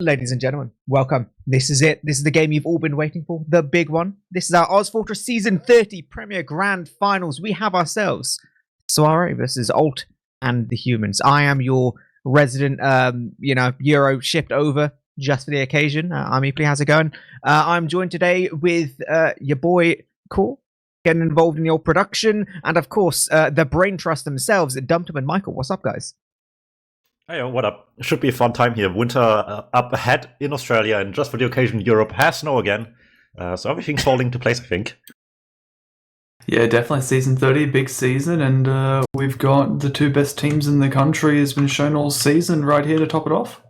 Ladies and gentlemen, welcome. This is it. This is the game you've all been waiting for. The big one. This is our ozfortress Season 30 Premier Grand Finals. We have ourselves Soirée versus Alt and the Humans. I am your resident, Euro shipped over just for the occasion. I'm eepily. How's it going? I'm joined today with your boy, Core, getting involved in the old production. And of course, the brain trust themselves, DuMmTm Michael. What's up, guys? Hey, what up? Should be a fun time here. Winter up ahead in Australia, and just for the occasion, Europe has snow again. So everything's falling into place, I think. Yeah, definitely Season 30, big season, and we've got the two best teams in the country has been shown all season right here to top it off.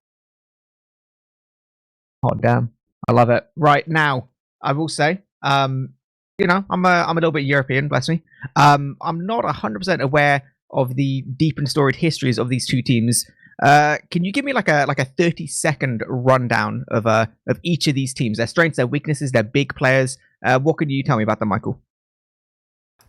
Oh, damn. I love it. Right, now, I will say, I'm a little bit European, bless me. I'm not 100% aware of the deep and storied histories of these two teams. Can you give me like a 30-second rundown of each of these teams, their strengths, their weaknesses, their big players? What can you tell me about them, Michael?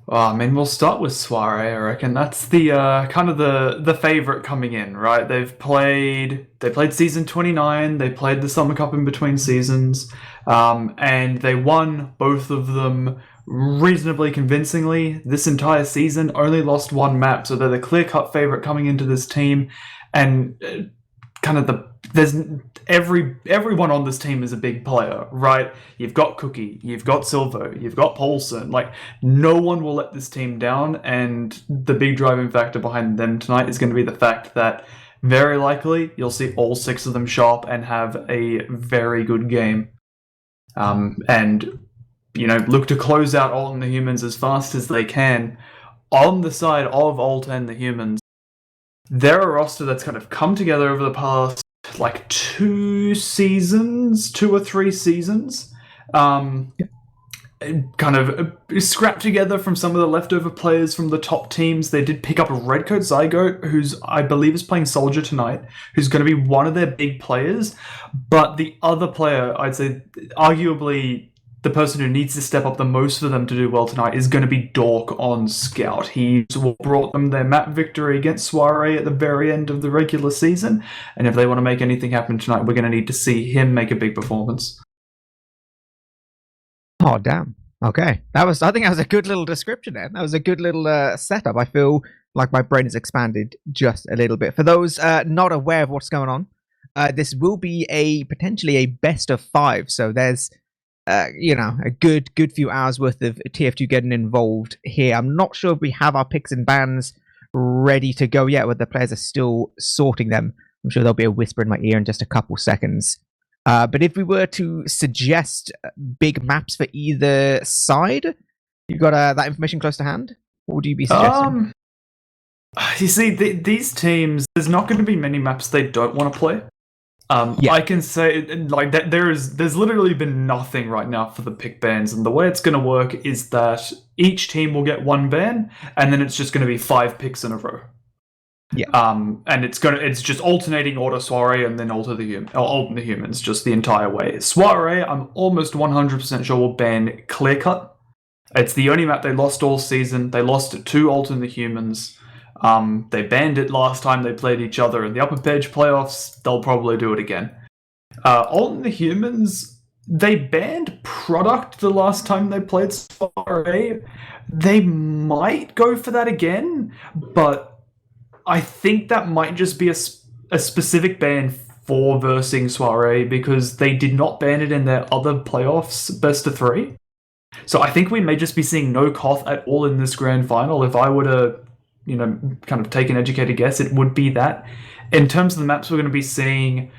Well, I mean, we'll start with Soirée, I reckon. That's the kind of the favorite coming in, right? They played Season 29, they played the Summer Cup in between seasons, and they won both of them reasonably convincingly. This entire season, only lost one map, so they're the clear-cut favorite coming into this team. And there's everyone on this team is a big player, right? You've got Cookie, you've got Silvo, you've got Paulson. Like, no one will let this team down, and the big driving factor behind them tonight is going to be the fact that very likely you'll see all six of them show up and have a very good game. And look to close out Alt and the Humans as fast as they can. On the side of Alt and the Humans, they're a roster that's kind of come together over the past, 2 or 3 seasons. Kind of scrapped together from some of the leftover players from the top teams. They did pick up a Redcoat Zygote, who's, I believe, is playing Soldier tonight, who's going to be one of their big players. But the other player, I'd say, arguably the person who needs to step up the most for them to do well tonight is going to be Dork on Scout. He's what brought them their map victory against Soirée at the very end of the regular season, and if they want to make anything happen tonight, we're going to need to see him make a big performance. Oh, damn. Okay. I think that was a good little description there. That was a good little setup. I feel like my brain has expanded just a little bit. For those not aware of what's going on, this will be potentially a best of 5, so there's a good few hours worth of TF2 getting involved here. I'm not sure if we have our picks and bans ready to go yet, but the players are still sorting them. I'm sure there'll be a whisper in my ear in just a couple seconds. But if we were to suggest big maps for either side, you've got that information close to hand? What would you be suggesting? You see, these teams, there's not going to be many maps they don't want to play. I can say that there's literally been nothing right now for the pick bans, and the way it's going to work is that each team will get 1 ban, and then it's just going to be 5 picks in a row. Yeah. And it's just alternating order Soirée and then Alt and the Humans just the entire way. Soirée, I'm almost 100% sure will ban Clear Cut. It's the only map they lost all season. They lost it to Alt and the Humans. They banned it last time they played each other in the upper page playoffs. They'll probably do it again. Alt and the Humans, they banned Product the last time they played Soirée. They might go for that again, but I think that might just be a specific ban for versing Soirée, because they did not ban it in their other playoffs, best of 3. So I think we may just be seeing no Koth at all in this grand final. If I were to kind of take an educated guess, it would be that. In terms of the maps we're going to be seeing,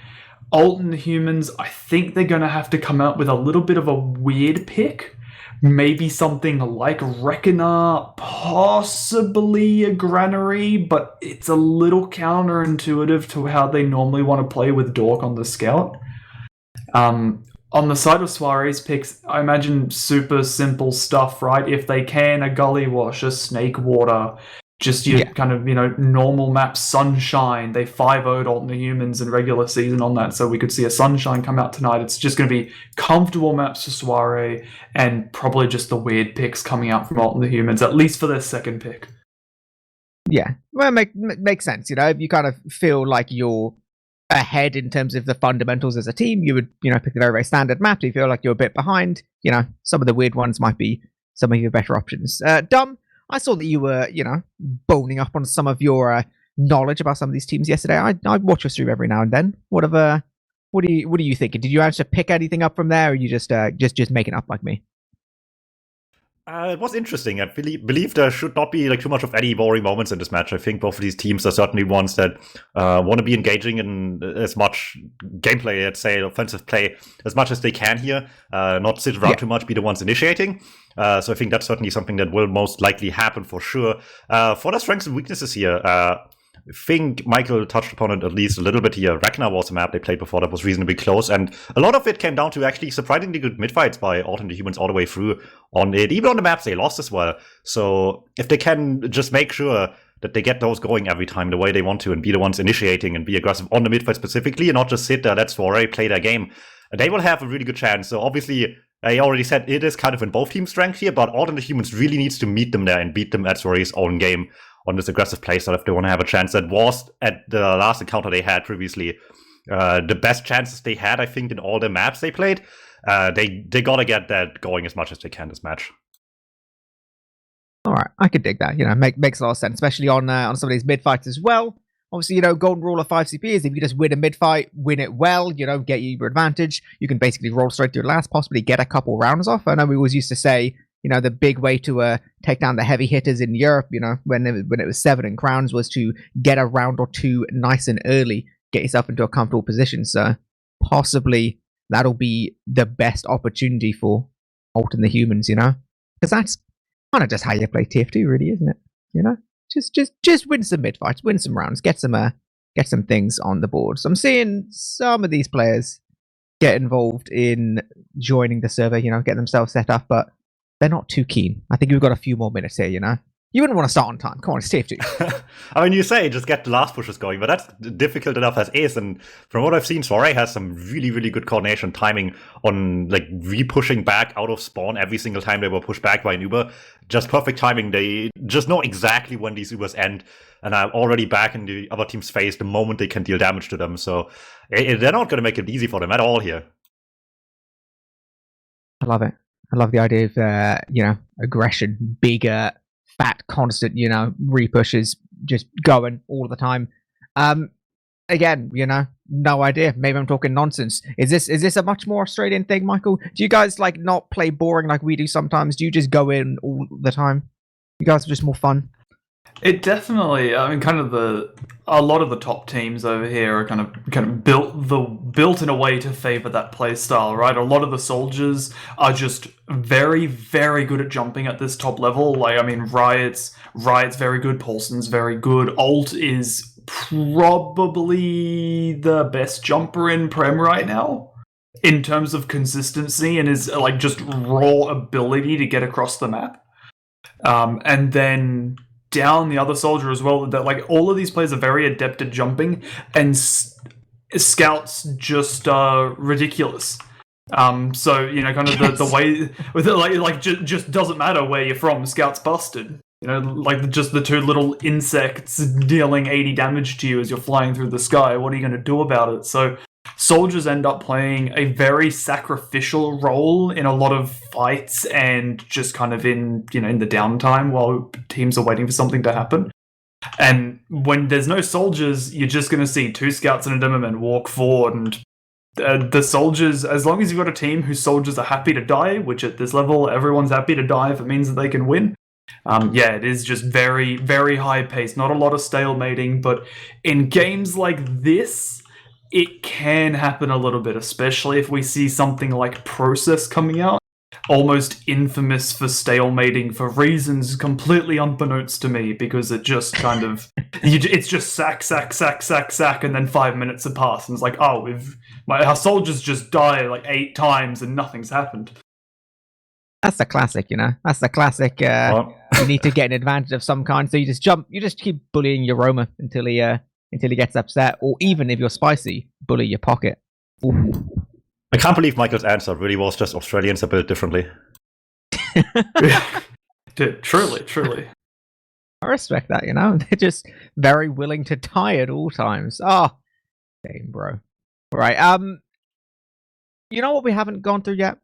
Alt and the Humans, I think they're going to have to come out with a little bit of a weird pick. Maybe something like Reckoner, possibly a Granary, but it's a little counterintuitive to how they normally want to play with Dork on the Scout. On the side of Soirée's picks, I imagine super simple stuff, right? If they can, a Gully Wash, a Snake Water, just your kind of, normal map. Sunshine, they 5-0'd Alt and the Humans in regular season on that, so we could see a Sunshine come out tonight. It's just going to be comfortable maps for Soirée, and probably just the weird picks coming out from Alt and the Humans, at least for their second pick. Yeah, well, makes sense. If you kind of feel like you're ahead in terms of the fundamentals as a team, you would, pick the very, very standard map. If you feel like you're a bit behind, some of the weird ones might be some of your better options. Dum, I saw that you were, boning up on some of your knowledge about some of these teams yesterday. I watch your stream every now and then. What are you thinking? Did you actually pick anything up from there, or are you just making up like me? It was interesting. I believe there should not be too much of any boring moments in this match. I think both of these teams are certainly ones that want to be engaging in as much gameplay, let's say offensive play, as much as they can here. Not sit around too much, be the ones initiating. So I think that's certainly something that will most likely happen for sure. For the strengths and weaknesses here, I think Michael touched upon it at least a little bit here. Ragnar was a map they played before that was reasonably close, and a lot of it came down to actually surprisingly good mid-fights by Alt and the Humans all the way through on it, even on the maps they lost as well. So if they can just make sure that they get those going every time the way they want to and be the ones initiating and be aggressive on the mid-fight specifically and not just sit there, let soirée play their game, they will have a really good chance. So obviously, I already said it is kind of in both teams' strength here, but Alt and the Humans really needs to meet them there and beat them at soirée's own game on this aggressive playstyle if they want to have a chance. That was, at the last encounter they had previously, the best chances they had, I think, in all the maps they played. They gotta get that going as much as they can this match. All right, I could dig that. Makes a lot of sense, especially on some of these mid fights as well. Obviously, golden rule of 5 CP is if you just win a mid fight, win it well, get your advantage. You can basically roll straight through last, possibly get a couple rounds off. I know we always used to say, the big way to take down the heavy hitters in Europe, when it was 7 and crowns, was to get a round or two nice and early, get yourself into a comfortable position. So possibly that'll be the best opportunity for Alt and the Humans, because that's kind of just how you play TF2, really, isn't it? Just win some mid fights, win some rounds, get some things on the board. So I'm seeing some of these players get involved in joining the server, get themselves set up, but they're not too keen. I think we've got a few more minutes here, You wouldn't want to start on time. Come on, it's TF2. I mean, you say just get the last pushes going, but that's difficult enough as is. And from what I've seen, soirée has some really, really good coordination timing on re-pushing back out of spawn every single time they were pushed back by an Uber. Just perfect timing. They just know exactly when these Ubers end and are already back in the other team's face the moment they can deal damage to them. So they're not going to make it easy for them at all here. I love it. I love the idea of, aggression, bigger, fat, constant, repushes just going all the time. Again, no idea. Maybe I'm talking nonsense. Is this a much more Australian thing, Michael? Do you guys not play boring like we do sometimes? Do you just go in all the time? You guys are just more fun? It definitely, I mean, a lot of the top teams over here are kind of built in a way to favor that play style, right? A lot of the soldiers are just very, very good at jumping at this top level. Riot's very good, Paulson's very good. Alt is probably the best jumper in Prem right now in terms of consistency and is just raw ability to get across the map. And then down the other soldier as well, that all of these players are very adept at jumping, and scouts just are ridiculous. So kind of the way with it, just doesn't matter where you're from, scouts busted. Just the two little insects dealing 80 damage to you as you're flying through the sky. What are you going to do about it? So soldiers end up playing a very sacrificial role in a lot of fights and just kind of in the downtime while teams are waiting for something to happen. And when there's no soldiers, you're just going to see 2 scouts and a DuMmTm walk forward, and the soldiers, as long as you've got a team whose soldiers are happy to die, which at this level everyone's happy to die if it means that they can win. It is just very, very high pace, not a lot of stalemating, but in games like this, it can happen a little bit, especially if we see something like Process coming out, almost infamous for stalemating for reasons completely unbeknownst to me, because it just kind of, it's just sack, and then 5 minutes have passed, and it's like, oh, our soldiers just die 8 times and nothing's happened. That's the classic, That's the classic. You need to get an advantage of some kind, so you just keep bullying your Roma until he gets upset, or even if you're spicy, bully your pocket. Ooh. I can't believe Michael's answer really was just Australians are built differently. Truly. I respect that, They're just very willing to die at all times. Oh, Same, bro. Right. You know what we haven't gone through yet?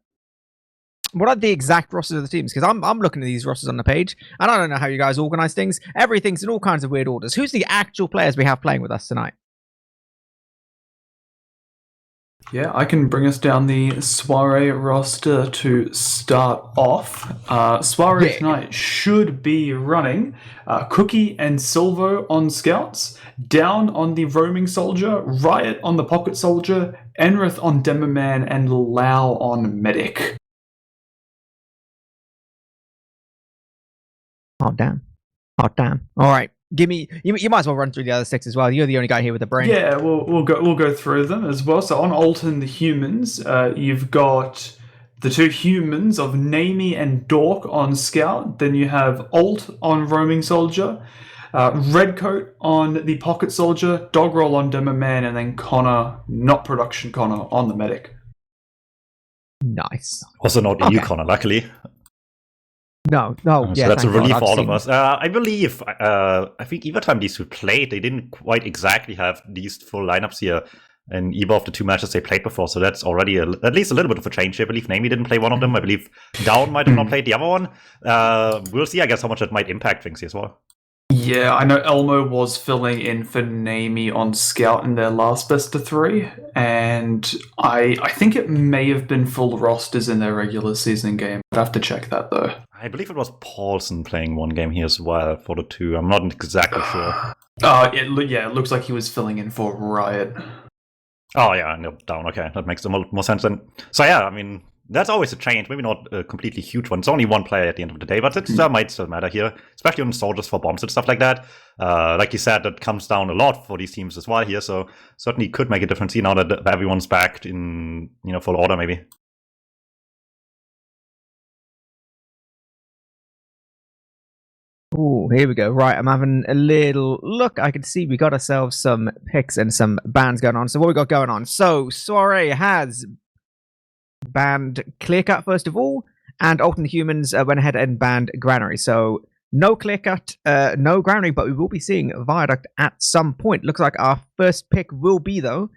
What are the exact rosters of the teams? Because I'm looking at these rosters on the page, and I don't know how you guys organize things. Everything's in all kinds of weird orders. Who's the actual players we have playing with us tonight? Yeah, I can bring us down the soirée roster to start off. Soirée tonight should be running Cookie and Silvo on Scouts, Down on the Roaming Soldier, Riot on the Pocket Soldier, Enrith on Demoman, and Lau on Medic. Oh damn! Oh damn! All right, give me. You might as well run through the other 6 as well. You're the only guy here with a brain. Yeah, we'll go through them as well. So on Alton the Humans, you've got the 2 humans of Namie and Dork on Scout. Then you have Alt on Roaming Soldier, Redcoat on the Pocket Soldier, Dogroll on Demoman, and then Connor, not Production Connor, on the Medic. Nice. Also not the new Connor, luckily. No. So that's a relief for all of us. I believe, I think either time these 2 played, they didn't quite exactly have these full lineups here in either of the 2 matches they played before. So that's already at least a little bit of a change. I believe Namie didn't play one of them. I believe Down might have not played the other one. We'll see, I guess, how much that might impact things as well. Yeah, I know Elmo was filling in for Namie on Scout in their last best of 3, and I think it may have been full rosters in their regular season game. I'd have to check that though. I believe it was Paulson playing one game here as well for the 2. I'm not exactly sure. It looks like he was filling in for Riot. Oh yeah, no, Down. Okay, that makes a lot more sense then. So yeah, I mean, that's always a change. Maybe not a completely huge one. It's only 1 player at the end of the day, but it might still matter here, especially on soldiers for bombs and stuff like that. Like you said, that comes down a lot for these teams as well here. So certainly could make a difference here now that everyone's back in full order maybe. Oh, here we go. Right, I'm having a little look. I can see we got ourselves some picks and some bans going on. So what we got going on? So Soirée has banned Clearcut first of all, and Alton the Humans went ahead and banned Granary. So no Clearcut, no Granary, but we will be seeing Viaduct at some point. Looks like our first pick will be, though,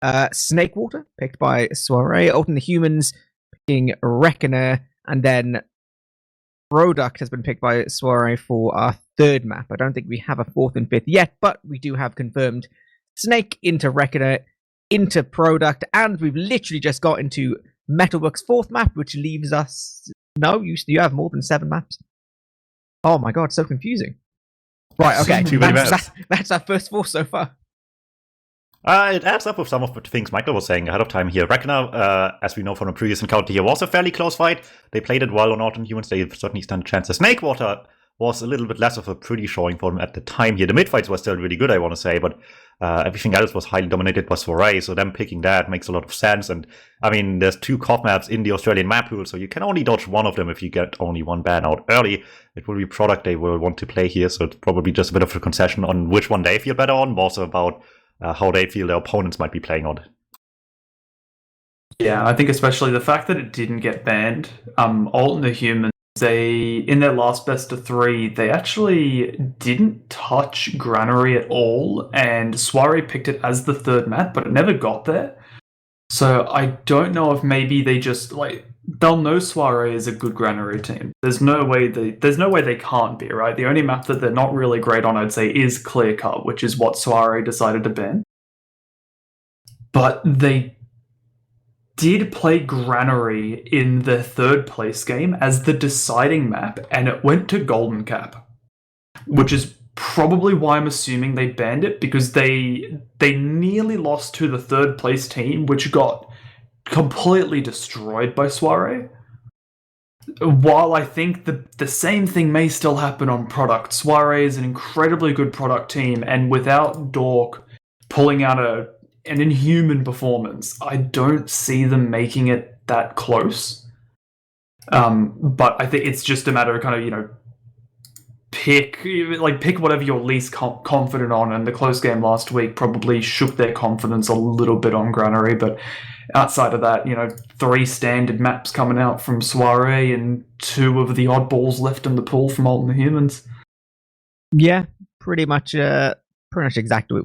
Snakewater, picked by Soirée. Alton the Humans picking Reckoner, and then Product has been picked by Soirée for our 3rd map. I don't think we have a 4th and 5th yet, but we do have confirmed Snake into Reckoner, into Product, and we've literally just got into Metalworks' 4th map, which leaves us... No, you have more than 7 maps. Oh my god, so confusing. Right, okay, that's our first 4 so far. It adds up with some of the things Michael was saying ahead of time here. Reckoner, as we know from the previous encounter here, was a fairly close fight. They played it well on Alton Humans. They certainly stand a chance. The Snakewater was a little bit less of a pretty showing for them at the time here. The mid-fights were still really good, I want to say, but everything else was highly dominated by Soirée, so them picking that makes a lot of sense. And, I mean, there's 2 COP maps in the Australian map pool, so you can only dodge one of them if you get only 1 ban out early. It will be Product they will want to play here, so it's probably just a bit of a concession on which one they feel better on, more so about how they feel their opponents might be playing on it. Yeah, I think especially the fact that it didn't get banned. Alton the Humans, in their last best of 3, they actually didn't touch Granary at all, and Soirée picked it as the 3rd map, but it never got there. So I don't know if maybe they just they'll know Soirée is a good Granary team. There's no way they can't be, right? The only map that they're not really great on, I'd say, is Clearcut, which is what Soirée decided to ban. But they did play Granary in the 3rd place game as the deciding map, and it went to Golden Cap, which is probably why I'm assuming they banned it, because they nearly lost to the 3rd place team, which got completely destroyed by Soirée. While I think the same thing may still happen on Product, Soirée is an incredibly good Product team, and without Dork pulling out an inhuman performance, I don't see them making it that close. But I think it's just a matter of kind of, pick whatever you're least confident on, and the close game last week probably shook their confidence a little bit on Granary, but outside of that, 3 standard maps coming out from Soirée and 2 of the oddballs left in the pool from Alton the Humans. Yeah, pretty much pretty much exactly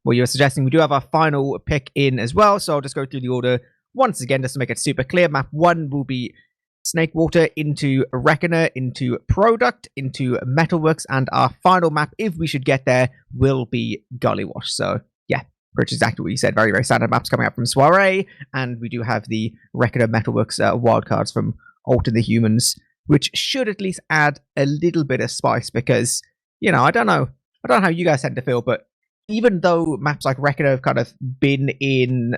what you were suggesting. We do have our final pick in as well, so I'll just go through the order once again just to make it super clear. Map 1 will be Snakewater into Reckoner, into Product, into Metalworks, and our final map, if we should get there, will be Gullywash. So yeah, pretty exactly what you said. Very, very standard maps coming up from Soirée, and we do have the Reckoner Metalworks wildcards from Alt and the Humans, which should at least add a little bit of spice because, I don't know how you guys tend to feel, but even though maps like Reckoner have kind of been in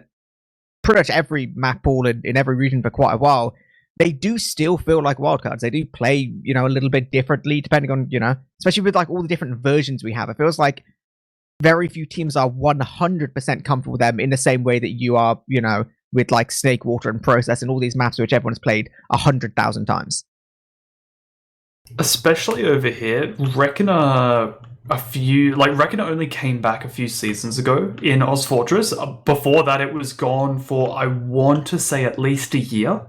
pretty much every map pool in every region for quite a while, they do still feel like wildcards. They do play, a little bit differently depending on, especially with like all the different versions we have. It feels like very few teams are 100% comfortable with them in the same way that you are, with like Snakewater and Process and all these maps which everyone's played 100,000 times. Especially over here, Reckoner only came back a few seasons ago in ozfortress. Before that, it was gone for, I want to say, at least a year.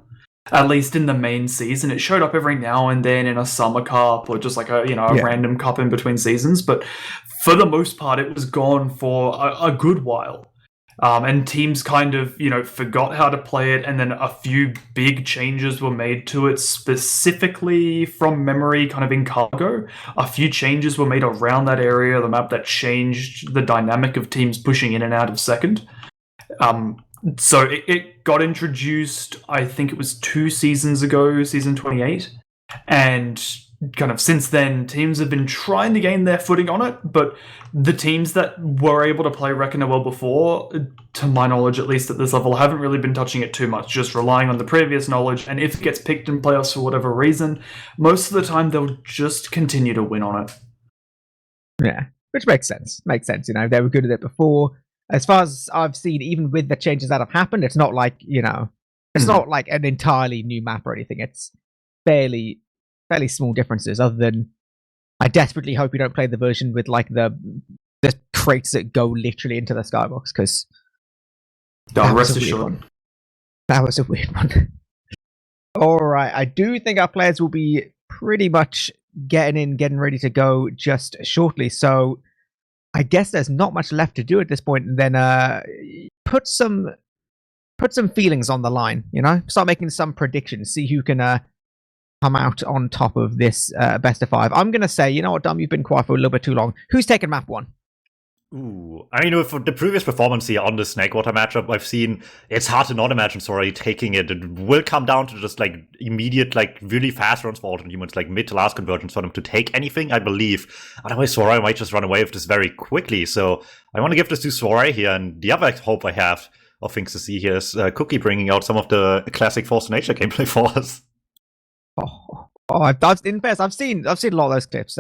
At least in the main season. It showed up every now and then in a summer cup or just like a random cup in between seasons. But for the most part, it was gone for a good while. And teams kind of, forgot how to play it, and then a few big changes were made to it, specifically from memory, kind of in cargo. A few changes were made around that area of the map that changed the dynamic of teams pushing in and out of second. So it got introduced, I think it was 2 seasons ago, season 28, and kind of since then, teams have been trying to gain their footing on it, but the teams that were able to play Reckoner well before, to my knowledge at least at this level, haven't really been touching it too much, just relying on the previous knowledge, and if it gets picked in playoffs for whatever reason, most of the time they'll just continue to win on it. Yeah, which makes sense. They were good at it before. As far as I've seen, even with the changes that have happened, it's not like, it's not like an entirely new map or anything. It's fairly small differences, other than I desperately hope you don't play the version with like the crates that go literally into the skybox, because Don't rest assured. That was a weird one. Alright, I do think our players will be pretty much getting ready to go just shortly, so I guess there's not much left to do at this point, and then put some feelings on the line, start making some predictions, see who can come out on top of this best of 5. I'm gonna say, you know what, Dom, you've been quiet for a little bit too long. Who's taking map 1? Ooh, I mean, for the previous performance here on the Snakewater matchup, I've seen it's hard to not imagine Sorry taking it. It will come down to just like immediate, like really fast runs for alternate humans, like mid to last conversions for them to take anything, I believe. Otherwise, Sorry might just run away with this very quickly. So I want to give this to Sorry here. And the other hope I have of things to see here is Cookie bringing out some of the classic Force of Nature gameplay for us. I've seen a lot of those clips.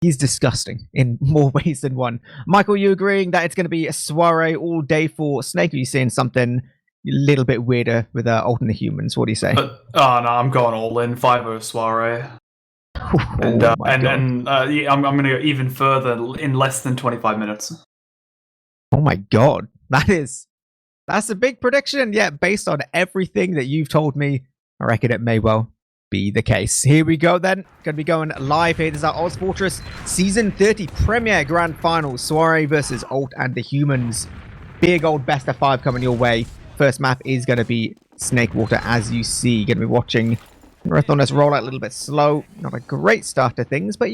He's disgusting in more ways than one. Michael, you agreeing that it's going to be a soiree all day for Snake? Are you seeing something a little bit weirder with alternate humans? What do you say? No, I'm going all in 5-0 soiree. I'm going to go even further in less than 25 minutes. Oh my god, that's a big prediction. Yeah, based on everything that you've told me, I reckon it may well be the case. Here we go then. Going to be going live here. This is our ozfortress Season 30 Premier Grand Finals. Soirée versus Alt and the Humans. Big old best of 5 coming your way. First map is going to be Snakewater, as you see. Going to be watching Marathoners roll out a little bit slow. Not a great start to things, but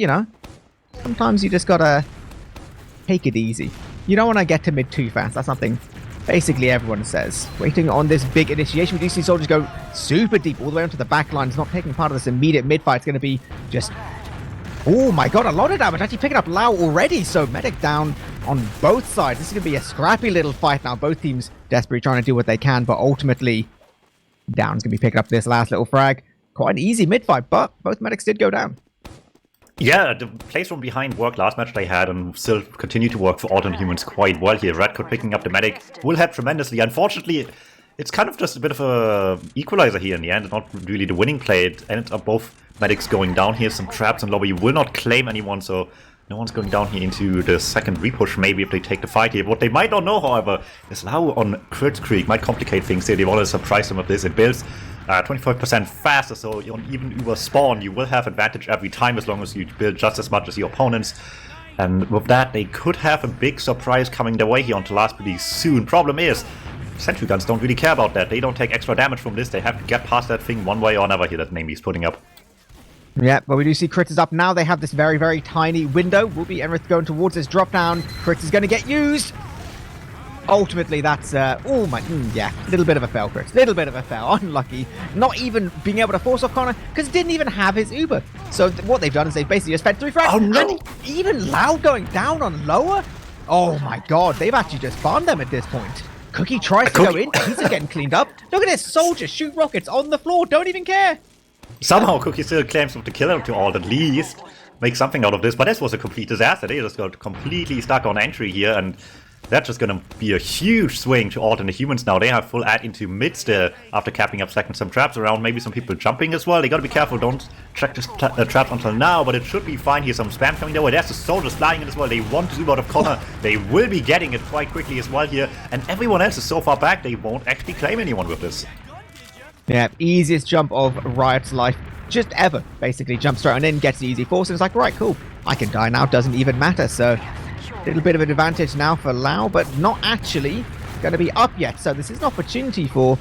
sometimes you just got to take it easy. You don't want to get to mid too fast. That's something basically everyone says. Waiting on this big initiation. We do see soldiers go super deep all the way onto the back line. It's not taking part of this immediate mid-fight. It's going to be just... Oh my god, a lot of damage. Actually picking up Lau already. So medic down on both sides. This is going to be a scrappy little fight now. Both teams desperately trying to do what they can, but ultimately Down's going to be picking up this last little frag. Quite an easy mid-fight, but both medics did go down. Yeah, the plays from behind worked last match they had and still continue to work for alternate humans quite well here. Redcoat picking up the medic will help tremendously. Unfortunately, it's kind of just a bit of a equalizer here in the end. It's not really the winning play. It ended up both medics going down here. Some traps and lobby will not claim anyone, so no one's going down here into the second repush, maybe if they take the fight here. What they might not know, however, is Lau on Crit Creek might complicate things here. They want to surprise them with this. It builds 25% faster, so on even Uber spawn, you will have advantage every time as long as you build just as much as your opponents. And with that, they could have a big surprise coming their way here onto last pretty soon. Problem is, sentry guns don't really care about that. They don't take extra damage from this. They have to get past that thing one way or another here that Namie's putting up. Yeah, but we do see Crit is up now. They have this very, very tiny window. Will be Enrith going towards this drop down. Crit is going to get used. Ultimately, that's, yeah, a little bit of a fail, Crit. Little bit of a fail. Unlucky. Not even being able to force off Connor, because didn't even have his Uber. So what they've done is they've basically just fed 3 frags. Oh, no! And even Lau going down on lower? Oh my god, they've actually just farmed them at this point. Cookie tries to go in. He's just getting cleaned up. Look at this soldier shoot rockets on the floor. Don't even care. Somehow Cookie still claims to kill him to all at least. Make something out of this, but this was a complete disaster. They just got completely stuck on entry here, and that's just gonna be a huge swing to alt and the humans now. They have full add into mid still after capping up second some traps around, maybe some people jumping as well. They gotta be careful, don't check the traps until now, but it should be fine here. Some spam coming their way. There's the soldiers flying in as well. They want to zoom out of corner. They will be getting it quite quickly as well here, and everyone else is so far back they won't actually claim anyone with this. Yeah, easiest jump of Riot's life just ever. Basically jumps straight on in, gets the easy force, and it's like, right, cool, I can die now, doesn't even matter. So a little bit of an advantage now for Lau, but not actually going to be up yet. So this is an opportunity for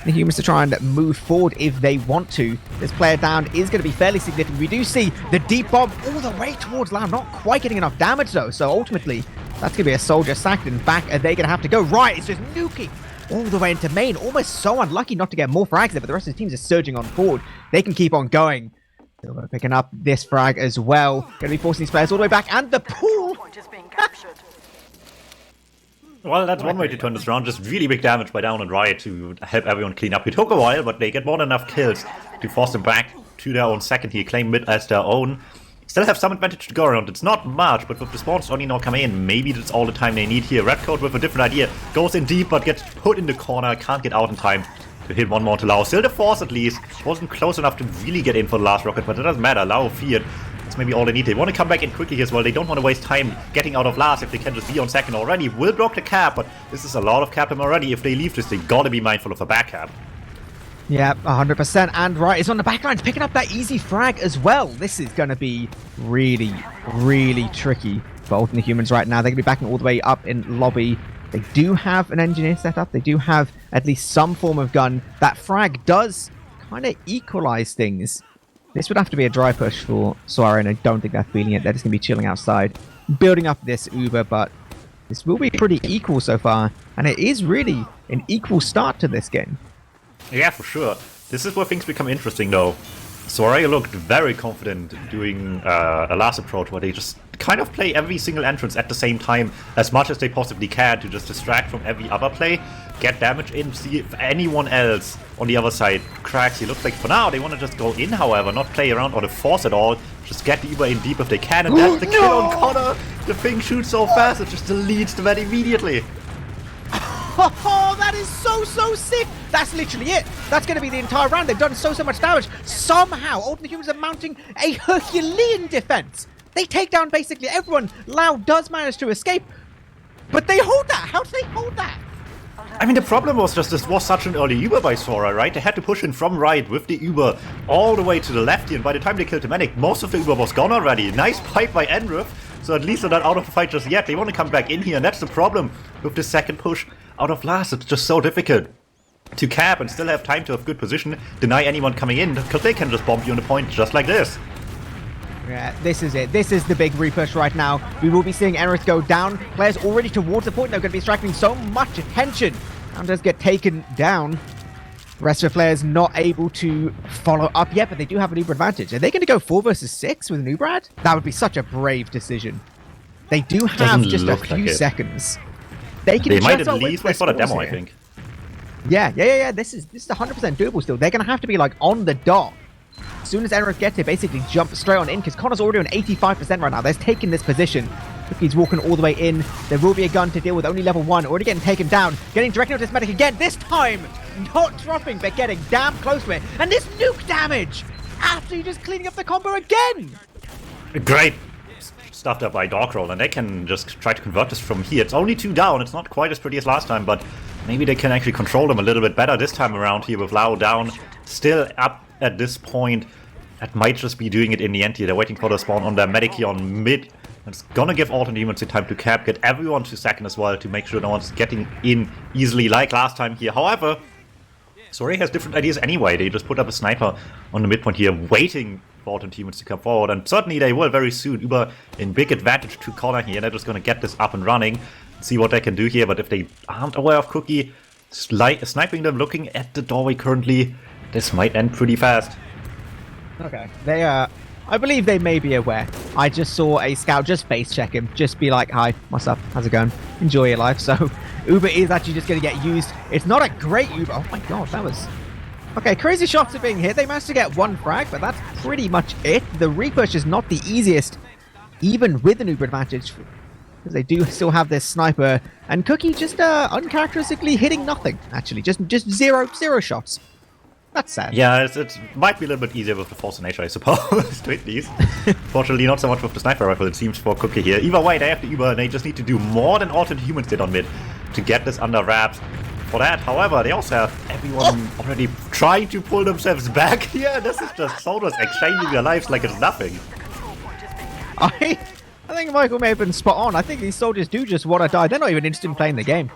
the humans to try and move forward if they want to. This player down is going to be fairly significant. We do see the deep bomb all the way towards Lau, not quite getting enough damage though. So ultimately, that's going to be a soldier sacked, and back they're going to have to go. Right, it's just nuking all the way into main. Almost so unlucky not to get more frags there, but the rest of the teams are surging on forward. They can keep on going. Silver picking up this frag as well. Going to be forcing these players all the way back, and the pool. Well, that's one way to turn this around. Just really big damage by Down and Riot to help everyone clean up. It took a while, but they get more than enough kills to force them back to their own second here, claim mid as their own. Still have some advantage to go around. It's not much, but with the spawns only now coming in, maybe that's all the time they need here. Redcoat with a different idea. Goes in deep, but gets put in the corner. Can't get out in time to hit one more to Lau. Still the force at least. Wasn't close enough to really get in for the last rocket, but it doesn't matter. Lau feared. That's maybe all they need. They want to come back in quickly as well. They don't want to waste time getting out of last if they can just be on second already. Will block the cap, but this is a lot of cap them already. If they leave this, they gotta be mindful of a back cap. Yeah, 100%. And Riot is on the back lines, picking up that easy frag as well. This is going to be really, really tricky for Ultimate the Humans right now. They're going to be backing all the way up in lobby. They do have an engineer set up. They do have at least some form of gun. That frag does kind of equalize things. This would have to be a dry push for soirée, and I don't think they're feeling it. They're just going to be chilling outside, building up this Uber, but this will be pretty equal so far. And it is really an equal start to this game. Yeah, for sure. This is where things become interesting, though. soirée looked very confident doing a last approach where they just kind of play every single entrance at the same time as much as they possibly can to just distract from every other play, get damage in, see if anyone else on the other side cracks. It looks like for now they want to just go in, however, not play around or the force at all. Just get the Uber in deep if they can, and that's the kill on Connor. The thing shoots so fast it just deletes the man immediately. Oh, that is so sick. That's literally it. That's going to be the entire round. They've done so much damage. Somehow, Ultimate Humans are mounting a Herculean defense. They take down basically everyone. Lau does manage to escape, but they hold that. How do they hold that? I mean, the problem was just this was such an early Uber by soirée, right? They had to push in from right with the Uber all the way to the left here, and by the time they killed the medic, most of the Uber was gone already. Nice pipe by Enrith, so at least they're not out of the fight just yet. They want to come back in here, and that's the problem with the second push out of last. It's just so difficult to cap and still have time to have good position, deny anyone coming in, because they can just bomb you on the point just like this. Yeah, this is it. This is the big repush right now. We will be seeing Enrith go down. Players already towards the point. They're going to be striking so much attention. And does get taken down. The rest of the players not able to follow up yet, but they do have an Uber advantage. Are they going to go 4 versus 6 with an Uber? That would be such a brave decision. They do have just a few seconds. They might at least wait for the demo, I think. Yeah. This is 100% doable still. They're going to have to be like on the dot. As soon as Enrith gets it, basically jump straight on in, because Connor's already on 85% right now. They're taking this position. He's walking all the way in. There will be a gun to deal with, only level 1. Already getting taken down. Getting directly onto this medic again. This time, not dropping, but getting damn close to it. And this nuke damage! After you just cleaning up the combo again! Great stuff there by Dogroll, and they can just try to convert this from here. It's only 2 down. It's not quite as pretty as last time, but maybe they can actually control them a little bit better this time around here with Lau down. Still up at this point. That might just be doing it in the end here. They're waiting for the spawn on their medic here on mid. It's gonna give alternate humans the time to cap, get everyone to second as well to make sure no one's getting in easily like last time here. However, soirée has different ideas anyway. They just put up a sniper on the midpoint here, waiting for alternate humans to come forward, and certainly they will very soon. Uber in big advantage to corner here. They're just gonna get this up and running, see what they can do here. But if they aren't aware of Cookie sniping them, looking at the doorway currently, this might end pretty fast. Okay, they I believe they may be aware. I just saw a scout just face check him, just be like, "Hi, what's up? How's it going? Enjoy your life." So Uber is actually just going to get used. It's not a great Uber. Oh my god, that was... Okay, crazy shots are being hit. They managed to get one frag, but that's pretty much it. The repush is not the easiest, even with an Uber advantage, because they do still have this sniper. And Cookie just uncharacteristically hitting nothing, actually. Just zero shots. That's sad. Yeah, it might be a little bit easier with the Force of Nature, I suppose, to hit these. Fortunately, not so much with the sniper rifle, it seems, for Cookie here. Either way, they have the Uber, and they just need to do more than alternate humans did on mid to get this under wraps. For that, however, they also have everyone already trying to pull themselves back here. This is just soldiers exchanging their lives like it's nothing. I think Michael may have been spot on. I think these soldiers do just want to die. They're not even interested in playing the game.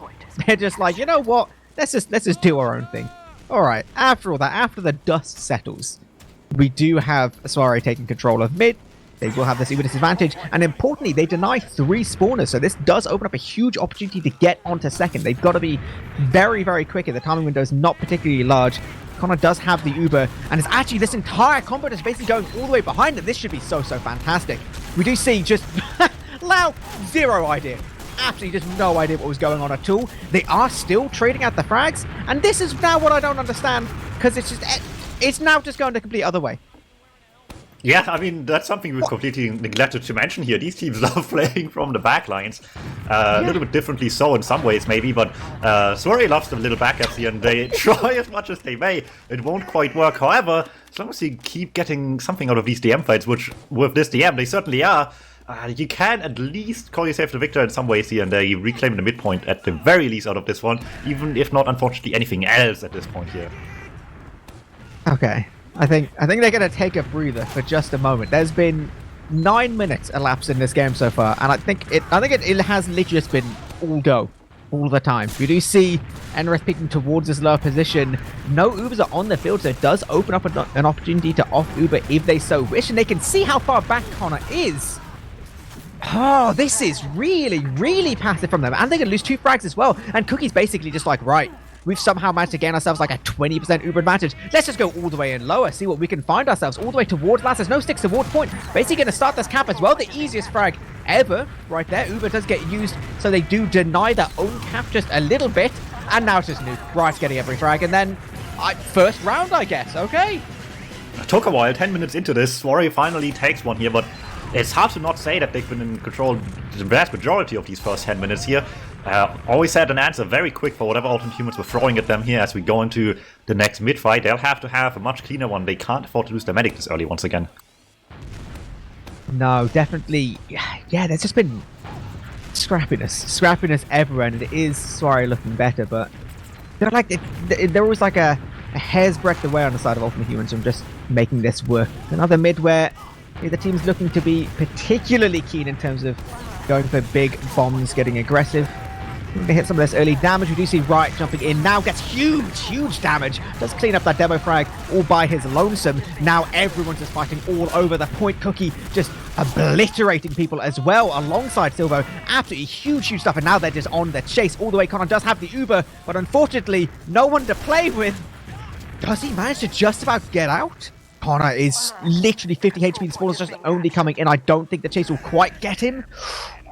They're just like, you know what? Let's just do our own thing. Alright, after all that, after the dust settles, we do have soirée taking control of mid. They will have this Uber disadvantage, and importantly, they deny 3 spawners, so this does open up a huge opportunity to get onto second. They've got to be very, very quick, and the timing window is not particularly large. Connor does have the Uber, and it's actually this entire combo is basically going all the way behind it. This should be so fantastic. We do see just Lau, zero idea. Absolutely just no idea what was going on at all. They are still trading out the frags, and this is now what I don't understand, because it's now just going the complete other way. Yeah, I mean, that's something we completely neglected to mention here. These teams love playing from the backlines. A little bit differently so in some ways, maybe, but soirée loves the little backups here, and they try as much as they may. It won't quite work. However, as long as you keep getting something out of these DM fights, which with this DM they certainly are, you can at least call yourself the victor in some ways here, and they reclaim the midpoint at the very least out of this one, even if not, unfortunately, anything else at this point here. Okay. I think they're going to take a breather for just a moment. There's been 9 minutes elapsed in this game so far, and I think it has literally just been all go, all the time. We do see NRS peeking towards this lower position. No Ubers are on the field, so it does open up an opportunity to off Uber if they so wish, and they can see how far back Connor is. Oh, this is really, really passive from them, and they're going to lose 2 frags as well. And Cookie's basically just like, right, we've somehow managed to gain ourselves like a 20% Uber advantage. Let's just go all the way in lower, see what we can find ourselves. All the way towards last. There's no sticks towards point. Basically going to start this cap as well. The easiest frag ever right there. Uber does get used, so they do deny their own cap just a little bit. And now it's just Nuke. Right, getting every frag. And then, first round, I guess. Okay. It took a while, 10 minutes into this. soirée finally takes one here, but it's hard to not say that they've been in control the vast majority of these first 10 minutes here. Always had an answer very quick for whatever alternate humans were throwing at them here as we go into the next mid-fight. They'll have to have a much cleaner one. They can't afford to lose their medic this early once again. No, definitely. Yeah, there's just been scrappiness everywhere, and it is soirée looking better, but they're like they're always like a hair's breadth away on the side of alternate humans from just making this work. Another mid where the team's looking to be particularly keen in terms of going for big bombs, getting aggressive. They hit some of this early damage. We do see Riot jumping in now, gets huge damage. Does clean up that demo frag all by his lonesome. Now everyone's just fighting all over the point. Cookie just obliterating people as well alongside Silvo. Absolutely huge stuff, and now they're just on the chase all the way. Connor does have the Uber, but unfortunately no one to play with. Does he manage to just about get out? Connor is literally 50 HP. The spawners just only coming in. I don't think the chase will quite get him.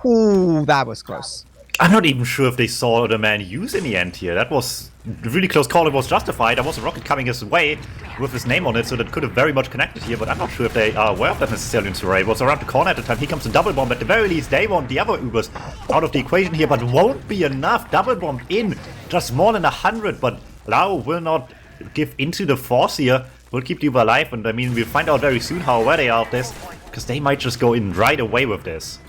Ooh, that was close. I'm not even sure if they saw the man use in the end here. That was a really close call. It was justified. There was a rocket coming his way with his name on it, so that could have very much connected here, but I'm not sure if they are aware of that necessarily in soirée. It was around the corner at the time. Here comes the double bomb. At the very least, they want the other Ubers out of the equation here, but won't be enough. Double bomb in. Just more than 100, but Lau will not give into the force here. Will keep the Uber alive, and I mean, we'll find out very soon how aware they are of this, because they might just go in right away with this.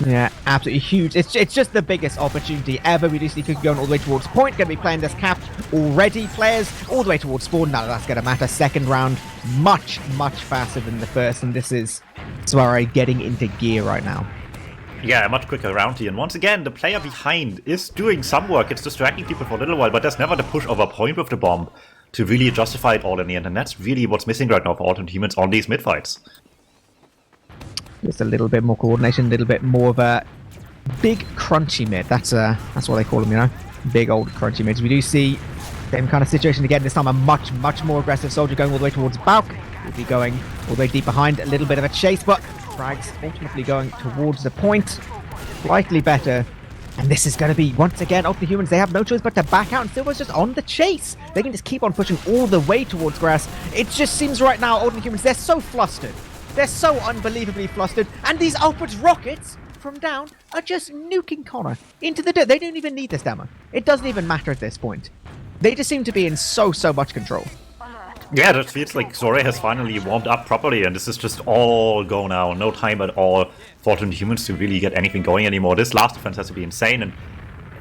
Yeah, absolutely huge. It's just the biggest opportunity ever. We do see Cookie going all the way towards point. Going to be playing this cap already. Players all the way towards spawn. None of that's going to matter. Second round, much faster than the first. And this is Soirée getting into gear right now. Yeah, a much quicker round here. And once again, the player behind is doing some work. It's distracting people for a little while, but there's never the push over point with the bomb to really justify it all in the end. And that's really what's missing right now for Ultimate Humans on these mid-fights. Just a little bit more coordination, a little bit more of a big crunchy mid. That's what they call them, you know? Big old crunchy mids. We do see same kind of situation again. This time a much more aggressive soldier going all the way towards Bauk. Will be going all the way deep behind. A little bit of a chase, but frags ultimately going towards the point. Slightly better. And this is going to be, once again, Ultimate Humans, they have no choice but to back out, and Silver's just on the chase. They can just keep on pushing all the way towards grass. It just seems right now, Ultimate Humans, they're so flustered. They're so unbelievably flustered. And these upwards rockets from down are just nuking Connor into the dirt. They don't even need this demo. It doesn't even matter at this point. They just seem to be in so much control. Yeah, that feels like soirée has finally warmed up properly, and this is just all go now. No time at all for Ultimate Humans to really get anything going anymore. This last defense has to be insane, and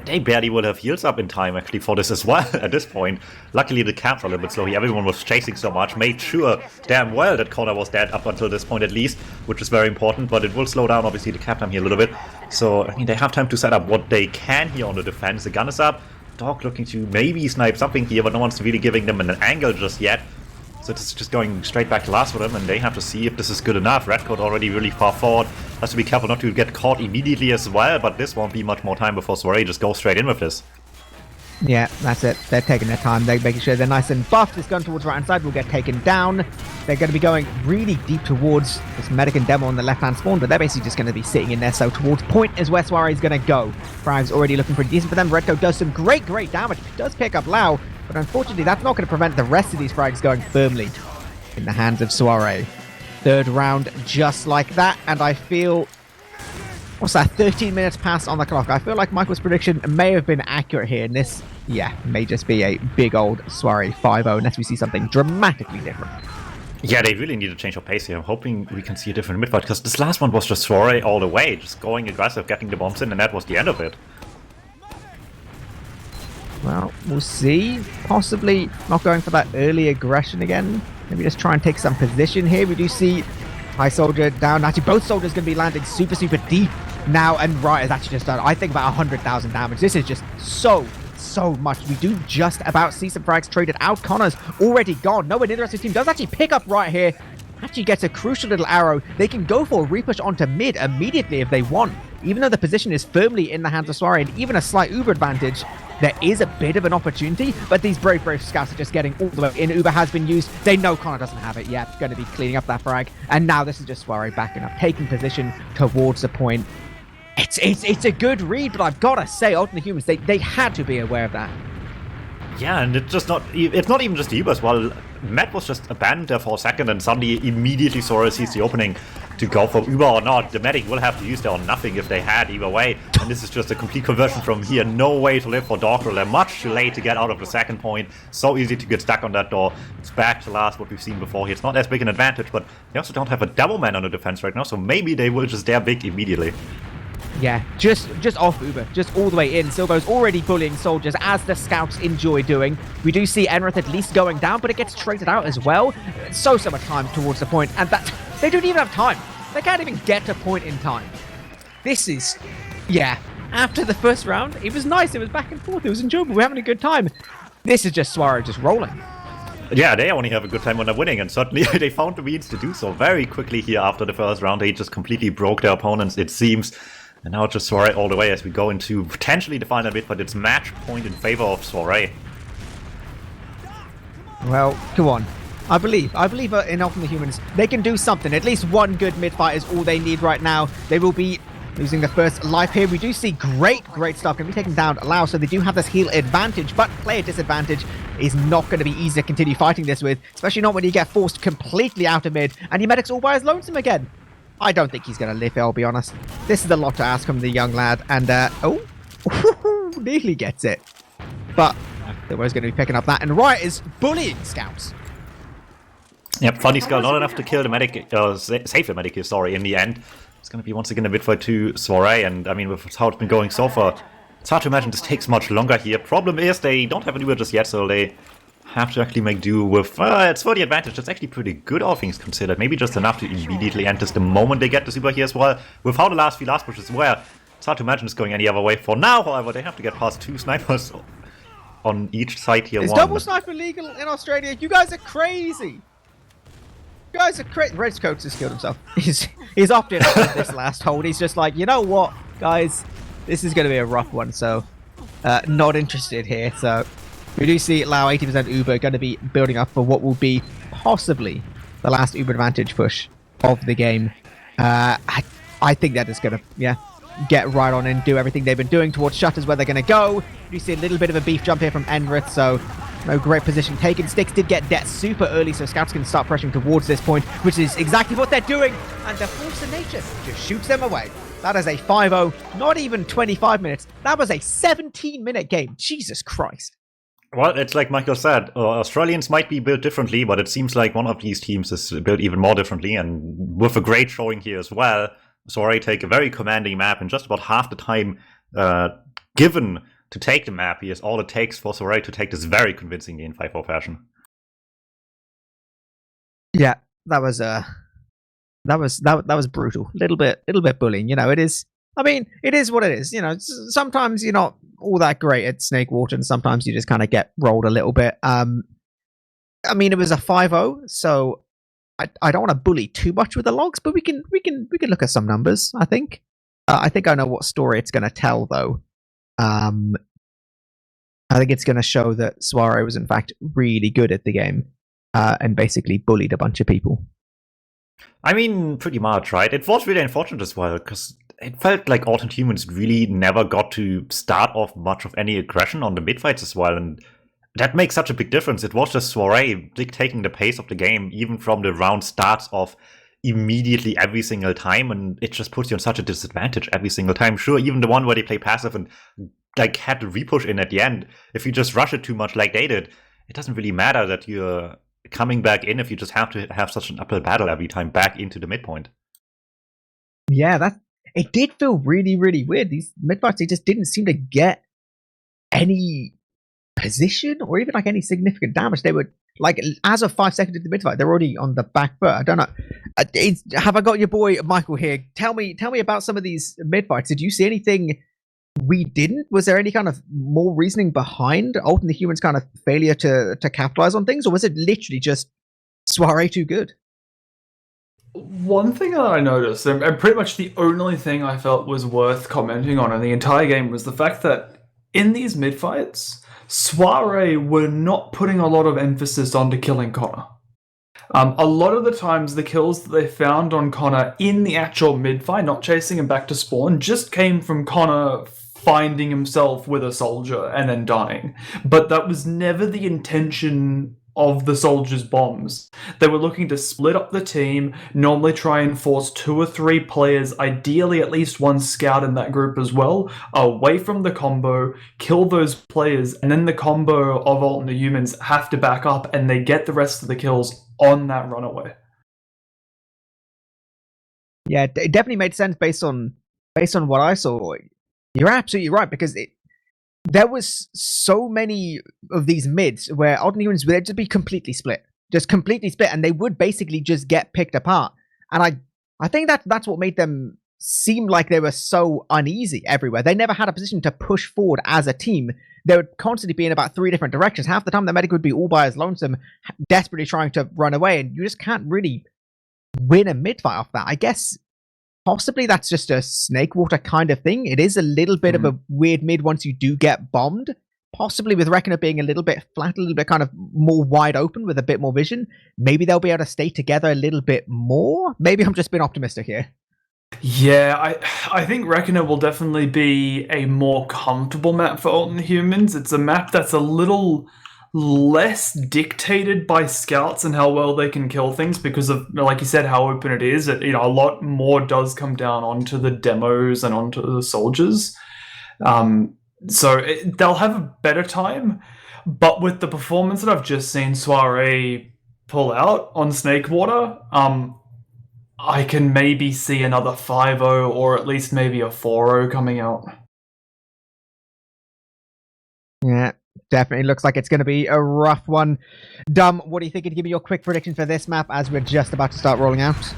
they barely will have heals up in time actually for this as well at this point. Luckily the camps are a little bit slow here. Everyone was chasing so much, made sure damn well that Connor was dead up until this point at least, which is very important, but it will slow down obviously the cap time here a little bit. So, I mean, they have time to set up what they can here on the defense. The gun is up. Dog looking to maybe snipe something here, but no one's really giving them an angle just yet. So this is just going straight back to last for them, and they have to see if this is good enough. Redcoat already really far forward. Has to be careful not to get caught immediately as well, but this won't be much more time before soirée just goes straight in with this. Yeah, that's it. They're taking their time. They're making sure they're nice and buffed. This gun towards the right-hand side will get taken down. They're going to be going really deep towards this medic and demo on the left-hand spawn, but they're basically just going to be sitting in there. So towards point is where soirée is going to go. Frag's already looking pretty decent for them. Redcoat does some great damage. He does pick up Lau, but unfortunately that's not going to prevent the rest of these frags going firmly in the hands of soirée. Third round just like that, and I feel... What's that? 13 minutes past on the clock. I feel like Michael's prediction may have been accurate here, and this, yeah, may just be a big old soirée 5-0 unless we see something dramatically different. Yeah, they really need to change of pace here. I'm hoping we can see a different mid-fight, because this last one was just soirée all the way, just going aggressive, getting the bombs in, and that was the end of it. Well, we'll see. Possibly not going for that early aggression again. Maybe just try and take some position here. We do see High Soldier down. Actually, both soldiers going to be landing super deep now, and Riot has actually just done, I think, about 100,000 damage. This is just so much. We do just about see some frags traded out. Connor's already gone. No one in the rest of the team does actually pick up Riot here. Actually gets a crucial little arrow. They can go for a repush onto mid immediately if they want. Even though the position is firmly in the hands of soirée and even a slight Uber advantage, there is a bit of an opportunity, but these brave scouts are just getting all the way in. Uber has been used. They know Connor doesn't have it yet. Going to be cleaning up that frag. And now this is just soirée backing up, taking position towards the point. It's a good read, but I've got to say, Ultimate Humans, they had to be aware of that. Yeah, and it's not even just the Ubers. Well, Matt was just abandoned there for a second, and suddenly immediately soirée sees the opening to go for Uber or not. The medic will have to use their or nothing if they had either way. And this is just a complete conversion from here. No way to live for Doctor. They're much too late to get out of the second point. So easy to get stuck on that door. It's back to last what we've seen before here. It's not as big an advantage, but they also don't have a double man on the defense right now, so maybe they will just dare big immediately. Yeah, just off Uber, just all the way in. Silvo's already bullying soldiers, as the scouts enjoy doing. We do see Enrith at least going down, but it gets traded out as well. So much time towards the point, and that they don't even have time. They can't even get to point in time. This is, yeah, after the first round, it was nice. It was back and forth. It was enjoyable. We're having a good time. This is just soirée just rolling. Yeah, they only have a good time when they're winning, and certainly they found the means to do so very quickly here after the first round. They just completely broke their opponents, it seems. And now it's just soirée all the way as we go into potentially the final bit, but it's match point in favor of soirée. Well, come on. I believe in Ultimate Humans. They can do something. At least one good mid-fight is all they need right now. They will be losing the first life here. We do see great stuff. Going to be taken down Lau, so they do have this heal advantage, but player disadvantage is not going to be easy to continue fighting this with, especially not when you get forced completely out of mid, and your medic's all by his lonesome again. I don't think he's going to live, I'll be honest. This is a lot to ask from the young lad. And, nearly gets it. But they're always going to be picking up that. And Riot is bullying scouts. Yep, Funny Skull, not enough to kill the medic, save the medic here, sorry, in the end. It's going to be once again a bit for two soirée. And, I mean, with how it's been going so far, it's hard to imagine this takes much longer here. Problem is, they don't have an Uber just yet, so they have to actually make do with, it's for the advantage. That's actually pretty good, all things considered. Maybe just enough to immediately end this the moment they get the super here as well. With how the last few last pushes were, it's hard to imagine it's going any other way. For now, however, they have to get past 2 snipers on each side here. Is double sniper legal in Australia? You guys are crazy. You guys are crazy. Red's coach has killed himself. He's opted out of this last hold. He's just like, you know what, guys, this is going to be a rough one. So, not interested here. So, we do see Lao 80% Uber going to be building up for what will be possibly the last Uber advantage push of the game. I think that is going to, get right on and do everything they've been doing towards shutters where they're going to go. You see a little bit of a beef jump here from Enrith, so no great position taken. Sticks did get debt super early, so scouts can start pressuring towards this point, which is exactly what they're doing. And the force of nature just shoots them away. That is a 5-0, not even 25 minutes. That was a 17-minute game. Jesus Christ. Well, it's like Michael said, Australians might be built differently, but it seems like one of these teams is built even more differently, and with a great showing here as well. Soirée take a very commanding map in just about half the time given to take the map. Here's all it takes for Soirée to take this very convincingly in 5-4 fashion. Yeah, that was brutal. Little bit bullying. You know, it is. I mean, it is what it is. You know, sometimes you're not all that great at Snake Water, and sometimes you just kind of get rolled a little bit. I mean, it was a 5-0, so I don't want to bully too much with the logs, but we can look at some numbers. I think I know what story it's going to tell, though. I think it's going to show that Soirée was in fact really good at the game and basically bullied a bunch of people. I mean, pretty much, right? It was really unfortunate as well, because it felt like Alternate Humans really never got to start off much of any aggression on the mid-fights as well, and that makes such a big difference. It was just Soirée dictating the pace of the game, even from the round starts off immediately every single time, and it just puts you on such a disadvantage every single time. Sure, even the one where they play passive and like had to repush in at the end, if you just rush it too much like they did, it doesn't really matter that you're coming back in if you just have to have such an uphill battle every time back into the midpoint. Yeah, it did feel really, really weird. These midfights, they just didn't seem to get any position or even like any significant damage. They were like, as of 5 seconds into the midfight, they're already on the back foot. I don't know. Have I got your boy Michael here? Tell me about some of these midfights. Did you see anything we didn't? Was there any kind of more reasoning behind Alternate Humans' kind of failure to capitalize on things, or was it literally just Soirée too good? One thing that I noticed, and pretty much the only thing I felt was worth commenting on in the entire game, was the fact that in these midfights, Soirée were not putting a lot of emphasis onto killing Connor. A lot of the times, the kills that they found on Connor in the actual mid-fight, not chasing him back to spawn, just came from Connor finding himself with a soldier and then dying. But that was never the intention of the soldiers' bombs. They were looking to split up the team, normally try and force 2 or 3 players, ideally at least one scout in that group as well, away from the combo, kill those players, and then the combo of Alternate Humans have to back up and they get the rest of the kills on that runaway. Yeah, it definitely made sense based on what I saw. You're absolutely right, because there was so many of these mids where Alternate Humans would just be completely split, and they would basically just get picked apart. And I think that's what made them seem like they were so uneasy everywhere. They never had a position to push forward as a team. They would constantly be in about 3 different directions. Half the time, the medic would be all by his lonesome, desperately trying to run away, and you just can't really win a mid fight off that. I guess possibly that's just a Snake Water kind of thing. It is a little bit of a weird mid once you do get bombed. Possibly with Reckoner being a little bit flat, a little bit kind of more wide open with a bit more vision. Maybe they'll be able to stay together a little bit more. Maybe I'm just being optimistic here. Yeah, I think Reckoner will definitely be a more comfortable map for Alternate Humans. It's a map that's a little less dictated by scouts and how well they can kill things because of, like you said, how open it is. A lot more does come down onto the demos and onto the soldiers. So they'll have a better time. But with the performance that I've just seen Soirée pull out on Snake Water, I can maybe see another 5-0 or at least maybe a 4-0 coming out. Yeah, Definitely looks like it's going to be a rough one. Dum, what do you think? Give me your quick prediction for this map as we're just about to start rolling out.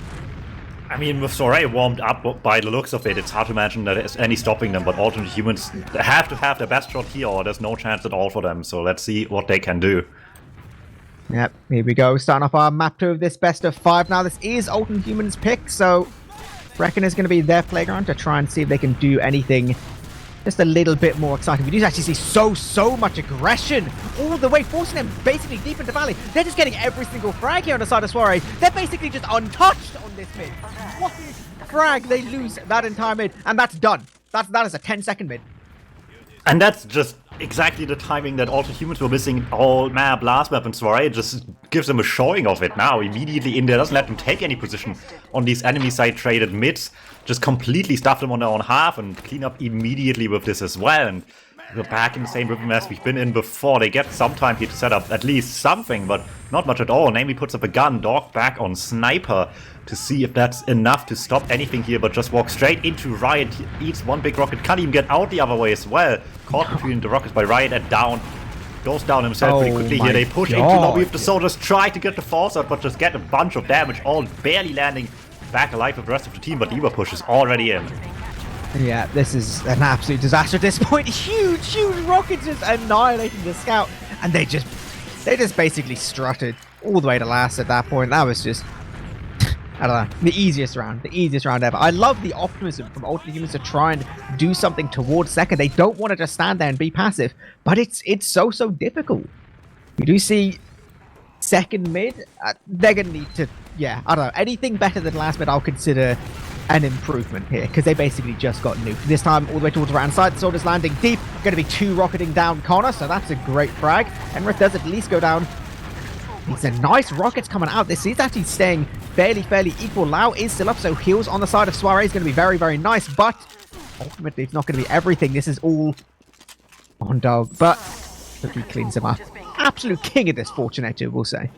I mean, with soirée warmed up by the looks of it, it's hard to imagine that there's any stopping them, but alternate humans have to have their best shot here or there's no chance at all for them, so let's see what they can do. Yep, here we go. Starting off our map 2 of this best of 5. Now, this is alternate humans' pick, so reckon it's going to be their playground to try and see if they can do anything just a little bit more exciting. We do actually see so much aggression all the way, forcing them basically deep into Valley. They're just getting every single frag here on the side of soirée. They're basically just untouched on this mid. One frag, they lose that entire mid, and that's done. That is a 10-second mid. And that's just exactly the timing that alternate humans were missing all map, last map, and soirée. It just gives them a showing of it now, immediately in there. Doesn't let them take any position on these enemy side traded mids. Just completely stuff them on their own half and clean up immediately with this as well. And we're back in the same rhythm as we've been in before. They get some time here to set up at least something, but not much at all. Namely puts up a gun, dog back on sniper to see if that's enough to stop anything here, but just walk straight into Riot. He eats one big rocket, can't even get out the other way as well. Caught between the rockets by Riot and down. Goes down himself pretty quickly here. They push into lobby of the soldiers, try to get the force out, but just get a bunch of damage, all barely landing back alive with the rest of the team, but Eva push is already in. Yeah, this is an absolute disaster at this point. Huge rockets just annihilating the scout, and they just basically strutted all the way to last at that point. That was just, I don't know, the easiest round ever. I love the optimism from alternate humans to try and do something towards second. They don't want to just stand there and be passive, but it's so difficult. You do see second mid, they're gonna need to, yeah, I don't know, anything better than last mid I'll consider an improvement here, because they basically just got nuked. This time all the way towards the right hand side. Soldiers landing deep, going to be 2 rocketing down Connor, so that's a great frag. Enrith does at least go down. These are nice rockets coming out. This is actually staying fairly equal. Lau is still up, so heals on the side of soirée is going to be very nice, but ultimately it's not going to be everything. This is all on dog, but he cleans him up. Absolute king of this Fortunato, we'll say.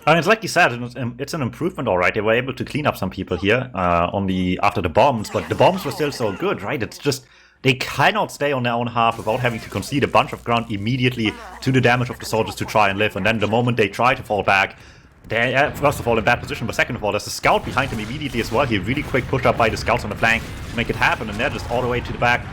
And it's like you said, it's an improvement, all right. They were able to clean up some people here after the bombs, but the bombs were still so good, right? It's just they cannot stay on their own half without having to concede a bunch of ground immediately to the damage of the soldiers to try and live. And then the moment they try to fall back, they're first of all in bad position, but second of all, there's a scout behind them immediately as well. Here, really quick push up by the scouts on the flank to make it happen, and they're just all the way to the back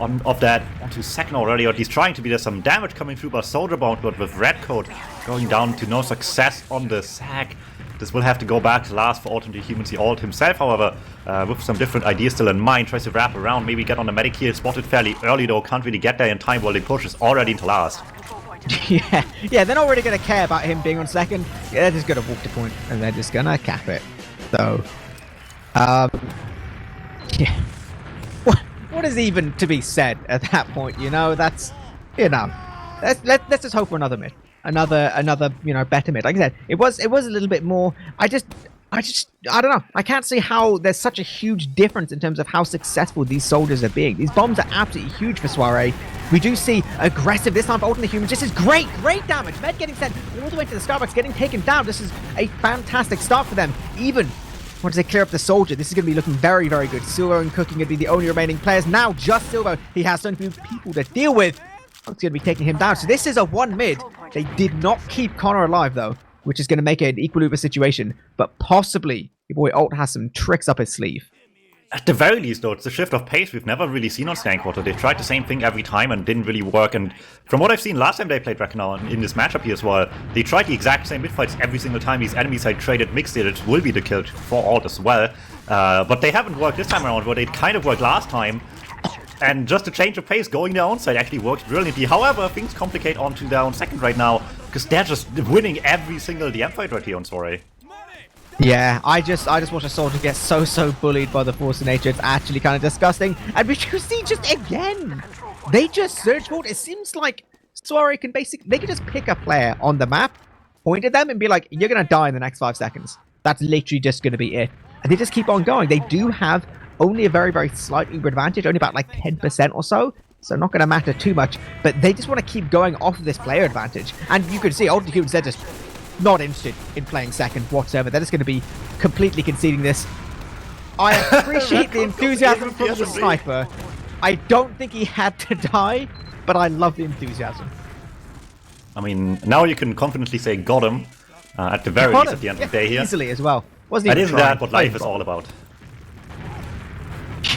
of that onto second already, or at least trying to be. There's some damage coming through by soldier bound, but with red coat going down to no success on the sack. This will have to go back to last for alternate humans. He ult himself, however, with some different ideas still in mind. Tries to wrap around, maybe get on the medic here. Spotted fairly early though, can't really get there in time while they push is already into last. yeah, they're not really going to care about him being on second. Yeah, they're just going to walk to point and they're just going to cap it. So, yeah. What is even to be said at that point? You know, that's, you know, let's just hope for another mid, another you know, better mid. Like I said, it was a little bit more. I don't know. I can't see how there's such a huge difference in terms of how successful these soldiers are being. These bombs are absolutely huge for soirée. We do see aggressive this time for alternate humans. This is great damage. Med getting sent all the way to the Starbucks, getting taken down. This is a fantastic start for them. Even once they clear up the soldier, this is going to be looking very good. Silvo and Cooking going to be the only remaining players. Now just Silvo. He has so few people to deal with. It's going to be taking him down. So this is a 1 mid. They did not keep Connor alive though, which is going to make it an equal Uber situation. But possibly your boy Alt has some tricks up his sleeve. At the very least, though, it's a shift of pace we've never really seen on Skankwater. They've tried the same thing every time and didn't really work. And from what I've seen last time they played Reckoner in this matchup here as well, they tried the exact same midfights every single time these enemies had traded mixed it. It will be the kill for Alt as well. But they haven't worked this time around, where they kind of worked last time. And just a change of pace going their own side actually works brilliantly. However, things complicate onto their own second right now, because they're just winning every single DM fight right here on soirée. Yeah, I just watched a soldier get so bullied by the force of nature. It's actually kind of disgusting. And we can see just again, they just search for it. It seems like soirée can they can just pick a player on the map, point at them and be like, you're going to die in the next 5 seconds. That's literally just going to be it. And they just keep on going. They do have only a very slight Uber advantage, only about like 10% or so. So not going to matter too much. But they just want to keep going off of this player advantage. And you can see alternate humans, they're just not interested in playing second whatsoever. They're just going to be completely conceding this. I appreciate the enthusiasm from the sniper. I don't think he had to die, but I love the enthusiasm. I mean, now you can confidently say got him at the very least at the end of the day here. Easily as well. Wasn't And even isn't trying. that what life is all about?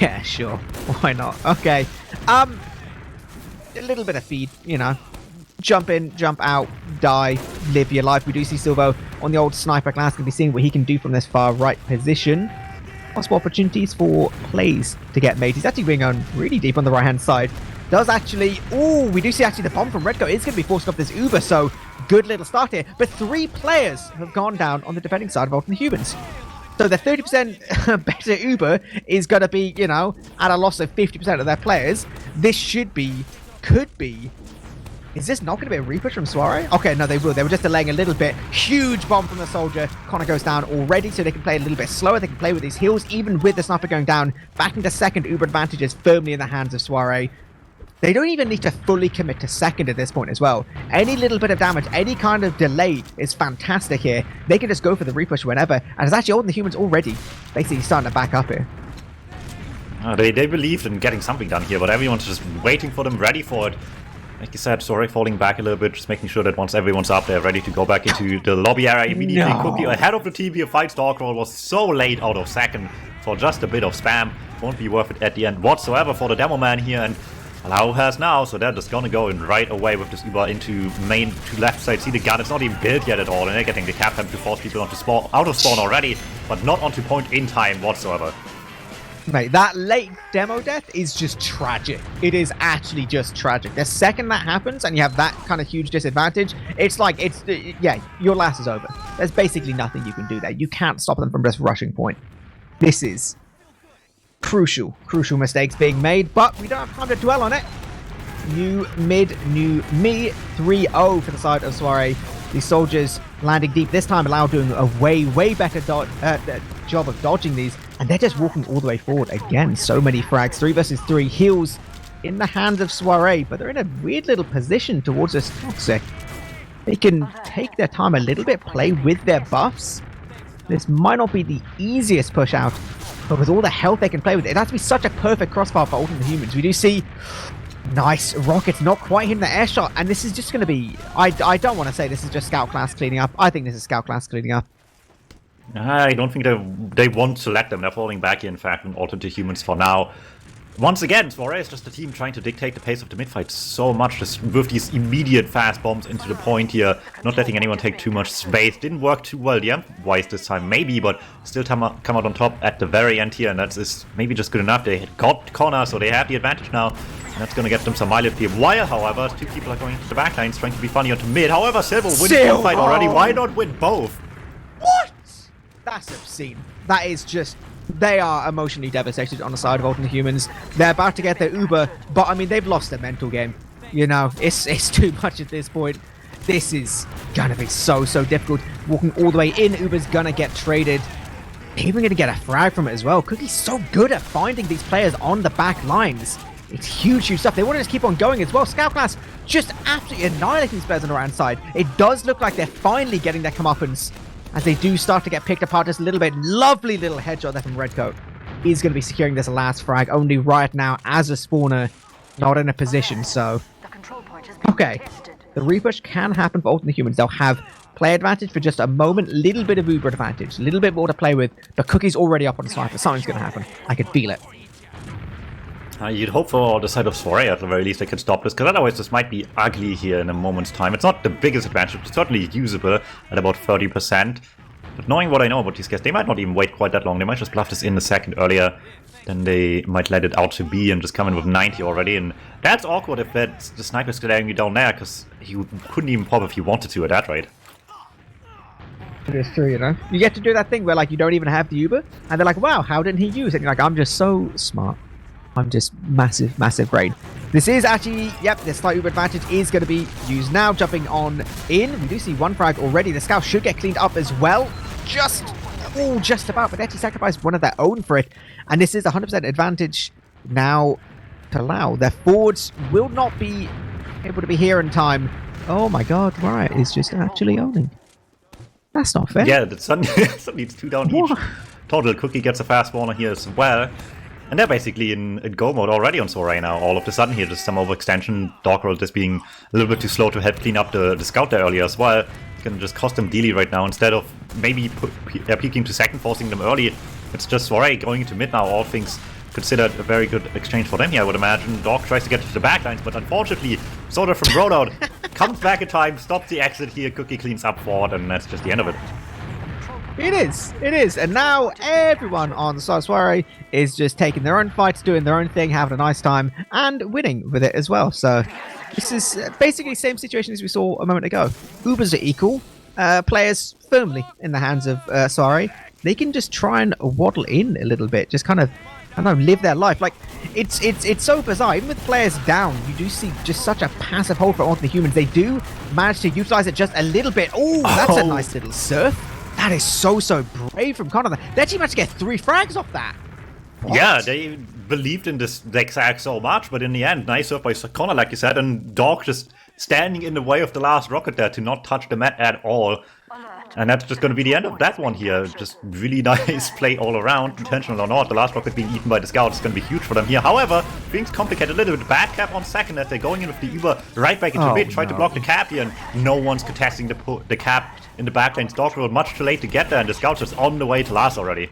Yeah, sure. Why not? Okay. A little bit of feed, you know. Jump in, jump out, die, live your life. We do see Silvo on the old sniper class. Can be seeing what he can do from this far right position. Possible opportunities for plays to get made. He's actually going on really deep on the right hand side. Does actually... Ooh, we do see actually the bomb from Redco is going to be forcing off this Uber, so good little start here. But 3 players have gone down on the defending side of Ultimate Humans. So the 30% better Uber is going to be, you know, at a loss of 50% of their players. This should be, could be... Is this not going to be a repush from Soirée? Okay, no, they will. They were just delaying a little bit. Huge bomb from the soldier. Connor goes down already, so they can play a little bit slower. They can play with these heals, even with the sniper going down. Back into second, Uber advantage is firmly in the hands of Soirée. They don't even need to fully commit to second at this point as well. Any little bit of damage, any kind of delay is fantastic here. They can just go for the repush whenever. And it's actually all the humans already basically starting to back up here. They believed in getting something done here, but everyone's just waiting for them, ready for it. Like you said, Soirée falling back a little bit, just making sure that once everyone's up, they're ready to go back into the lobby area immediately. No. Cookie ahead of the TV, a fight Stalker was so late out of second for just a bit of spam. Won't be worth it at the end whatsoever for the demo man here, and Lau has now, so they're just gonna go in right away with this Uber into main to left side. See the gun, it's not even built yet at all, and they're getting the cap time to force people onto spawn, out of spawn already, but not onto point in time whatsoever. Mate, that late demo death is just tragic. It is actually just tragic. The second that happens and you have that kind of huge disadvantage, it's like, yeah, your last is over. There's basically nothing you can do there. You can't stop them from just rushing point. This is crucial mistakes being made, but we don't have time to dwell on it. New mid, new me, 3-0 for the side of Soirée. The soldiers landing deep this time, Lau doing a way better job of dodging these, and they're just walking all the way forward again. So many frags, 3 versus 3 heals in the hands of Soirée, but they're in a weird little position towards this Toxic. They can take their time a little bit, play with their buffs. This might not be the easiest push out, but with all the health they can play with, it has to be such a perfect crossbar for Ultimate Humans. We do see nice rockets, not quite hitting the air shot, and this is just going to be... I don't want to say this is just Scout class cleaning up. I think this is Scout class cleaning up. I don't think they want to let them. They're falling back, in fact, in Ultimate Humans for now. Once again, Soirée is just a team trying to dictate the pace of the midfight so much, just with these immediate fast bombs into the point here, not letting anyone take too much space. Didn't work too well DM-wise this time, maybe, but still come out on top at the very end here, and that's maybe just good enough. They got Connor, so they have the advantage now, and that's going to get them some mileage here. While, however, 2 people are going to the backlines, trying to be funny onto mid. However, Silver wins the fight already. Why not win both? What? That's obscene. That is just... They are emotionally devastated on the side of Ultimate Humans. They're about to get their Uber, but I mean, they've lost their mental game. You know, it's too much at this point. This is gonna be so difficult. Walking all the way in, Uber's gonna get traded. They're even gonna get a frag from it as well. Cookie's so good at finding these players on the back lines. It's huge stuff. They want to just keep on going as well. Scout class just absolutely annihilating these players on the right side. It does look like they're finally getting their comeuppance, as they do start to get picked apart just a little bit. Lovely little headshot there from Redcoat. He's going to be securing this last frag. Only right now, as a spawner, not in a position, so... Okay, the repush can happen for Ultimate Humans. They'll have play advantage for just a moment, little bit of Uber advantage, a little bit more to play with, but Cookie's already up on the sniper. Something's going to happen. I can feel it. You'd hope for the side of Soirée at the very least they can stop this, because otherwise this might be ugly here in a moment's time. It's not the biggest advantage, it's certainly usable at about 30%. But knowing what I know about these guys, they might not even wait quite that long. They might just bluff this in a second earlier, then they might let it out to be and just come in with 90 already. And that's awkward if that's the sniper's glaring you down there, because you couldn't even pop if you wanted to at that rate. It is true, you know. You get to do that thing where like you don't even have the Uber, and they're like, wow, how didn't he use it? And you're like, I'm just so smart. I'm just massive brain. This is actually, yep, the slight Uber advantage is going to be used now. Jumping on in. We do see 1 frag already. The Scout should get cleaned up as well. Just about, but they actually sacrificed one of their own for it. And this is 100% advantage now to Lau. Their forwards will not be able to be here in time. Oh my god, Riot is just actually owning. That's not fair. Yeah, suddenly it's 2 down each. Total Cookie gets a fast spawner here as well. And they're basically in go mode already on soirée now. All of a sudden here, just some overextension. Doggerel just being a little bit too slow to help clean up the scout there earlier as well. It's gonna just cost them dearly right now. Instead of maybe peeking to second, forcing them early, it's just soirée going into mid now. All things considered a very good exchange for them here, I would imagine. Dog tries to get to the backlines, but unfortunately, Soda from Roadout comes back in time, stops the exit here. Cookie cleans up forward, and that's just the end of it. It is. And now everyone on the side of soirée is just taking their own fights, doing their own thing, having a nice time, and winning with it as well. So this is basically the same situation as we saw a moment ago. Ubers are equal. Players firmly in the hands of soirée. They can just try and waddle in a little bit, just kind of, I don't know, live their life. Like, it's so bizarre. Even with players down, you do see just such a passive hold for onto the humans. They do manage to utilize it just a little bit. Oh, that's a nice little surf. That is so brave from Connor. They actually managed to get 3 frags off that. What? Yeah, they believed in this Zigzag so much, but in the end, nice surf by Connor, like you said, and Dog just standing in the way of the last rocket there to not touch the mat at all. And that's just going to be the end of that one here. Just really nice play all around, intentional or not. The last rocket being eaten by the scouts is going to be huge for them here. However, things complicate a little bit. Bad cap on second as they're going in with the Uber right back into mid, trying to block the cap here, and no one's contesting the cap in the backlane. Doggerel much too late to get there, and the scouts is on the way to last already.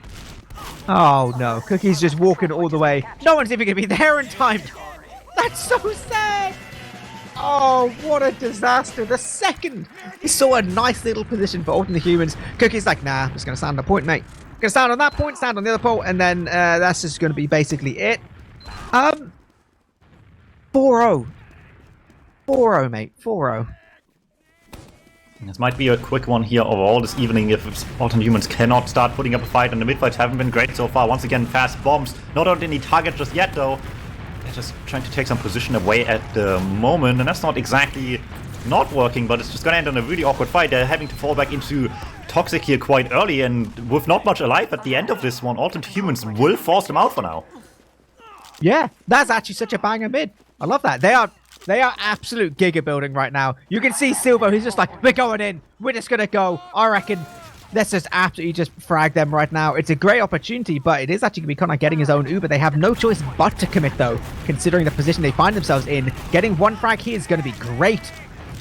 Oh no, Cookie's just walking all the way. No one's even going to be there in time. That's so sad. Oh, what a disaster. The second he saw a nice little position for ulting the humans, Cookie's like, nah, I'm just going to stand on a point, mate. Going to stand on that point, stand on the other pole, and then that's just going to be basically it. 4-0. 4-0, mate. 4-0. This might be a quick one here overall this evening if alternate humans cannot start putting up a fight, and the mid-fights haven't been great so far. Once again, fast bombs. Not on any target just yet, though. They're just trying to take some position away at the moment, and that's not exactly not working, but it's just going to end on a really awkward fight. They're having to fall back into Toxic here quite early, and with not much alive at the end of this one, alternate humans will force them out for now. Yeah, that's actually such a banger mid. I love that. They are absolute giga building right now. You can see Silvo, he's just like, we're going in. We're just going to go. I reckon let's just absolutely just frag them right now. It's a great opportunity, but it is actually going to be Connor getting his own Uber. They have no choice but to commit, though, considering the position they find themselves in. Getting 1 frag here is going to be great.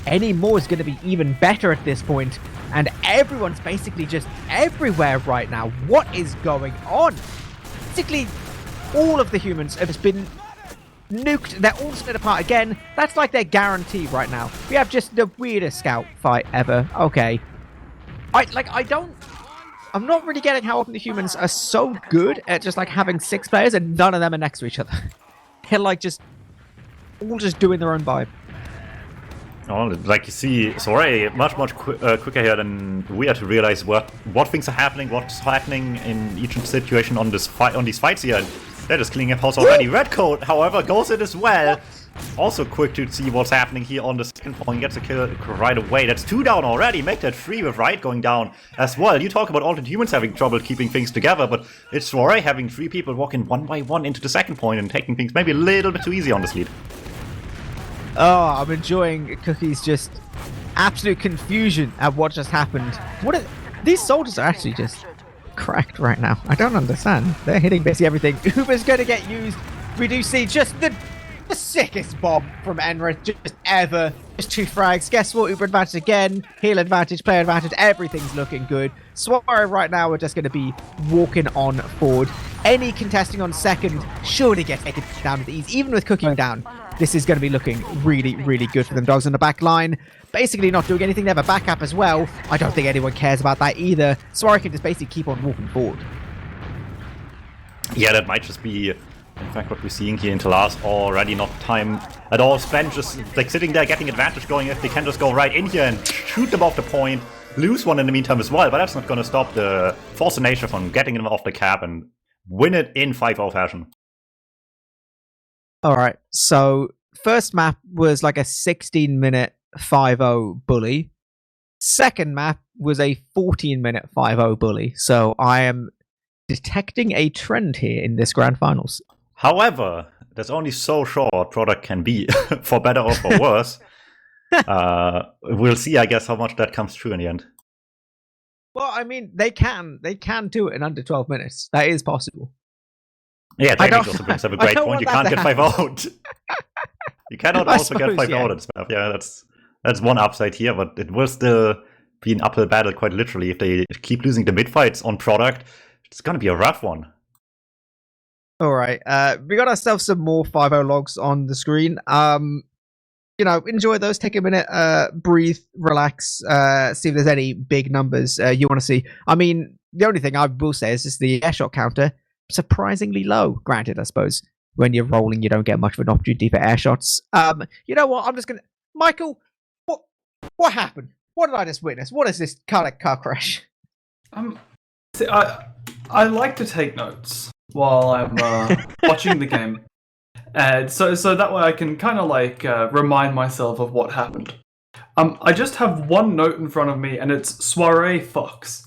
Any more is going to be even better at this point. And everyone's basically just everywhere right now. What is going on? Basically, all of the humans have just been nuked. They're all split apart again. That's like their guarantee right now. We have just the weirdest scout fight ever. Okay. I'm not really getting how often the humans are so good at just like having 6 players and none of them are next to each other. They're like just all just doing their own vibe. Oh, like you see, soirée much quicker here than we are to realize what things are happening, what's happening in each situation on this fight, on these fights here. They're just cleaning up house already. Red Coat, however, goes in as well. Also quick to see what's happening here on the second point. Gets a kill right away. That's 2 down already. Make that 3 with Riot going down as well. You talk about alternate humans having trouble keeping things together, but it's soirée having 3 people walking 1 by 1 into the second point and taking things maybe a little bit too easy on this lead. Oh, I'm enjoying Cookie's just absolute confusion at what just happened. These soldiers are actually just cracked right now. I don't understand. They're hitting basically everything. Uber's going to get used. We do see just the sickest bomb from Enrith just ever. Just 2 frags. Guess what? Uber advantage again. Heal advantage, player advantage. Everything's looking good. soirée right now are just going to be walking on forward. Any contesting on second surely gets taken down with ease. Even with Cooking down, this is going to be looking really, really good for them. Dogs on the back line. Basically not doing anything. They have a backup as well. I don't think anyone cares about that either. soirée can just basically keep on walking forward. Yeah, that might just be, in fact, what we're seeing here into last already. Not time at all spent, just like sitting there getting advantage going. If they can just go right in here and shoot them off the point, lose one in the meantime as well, but that's not going to stop the Force of Nature from getting them off the cap and win it in 5-0 fashion. Alright, so first map was like a 16-minute 5-0 bully. Second map was a 14-minute 5-0 bully. So I am detecting a trend here in this Grand Finals. However, there's only so short product can be, for better or for worse. We'll see, I guess, how much that comes true in the end. Well, I mean, they can do it in under 12 minutes. That is possible. Yeah, Jamie also brings up a great point. You can't get 5 out. You cannot also get 5 out and stuff. Yeah, that's one upside here, but it will still be an uphill battle quite literally. If they keep losing the mid fights on product, it's going to be a rough one. All right, we got ourselves some more 5-0 logs on the screen. Enjoy those. Take a minute, breathe, relax, see if there's any big numbers you want to see. I mean, the only thing I will say is just the airshot counter surprisingly low. Granted, I suppose when you're rolling, you don't get much of an opportunity for airshots. You know what? I'm just gonna, Michael, what happened? What did I just witness? What is this car crash? See, I like to take notes while I'm watching the game. And so that way I can kind of like remind myself of what happened. I just have one note in front of me, and it's soirée fucks.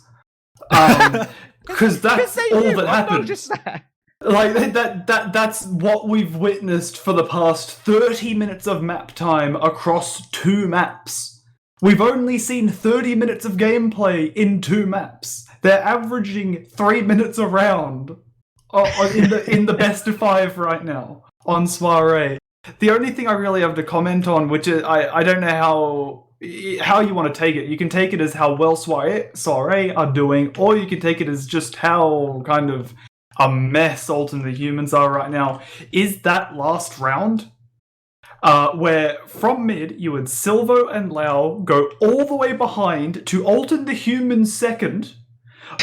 Because that's all that happened. That. Like that's what we've witnessed for the past 30 minutes of map time across 2 maps. We've only seen 30 minutes of gameplay in 2 maps. They're averaging 3 minutes a round in the best of 5 right now on soirée. The only thing I really have to comment on, which is I don't know how you want to take it. You can take it as how well soirée are doing, or you can take it as just how kind of a mess Ultimate Humans are right now. Is that last round where from mid you had Silvo and Lau go all the way behind to Ultimate the Humans second.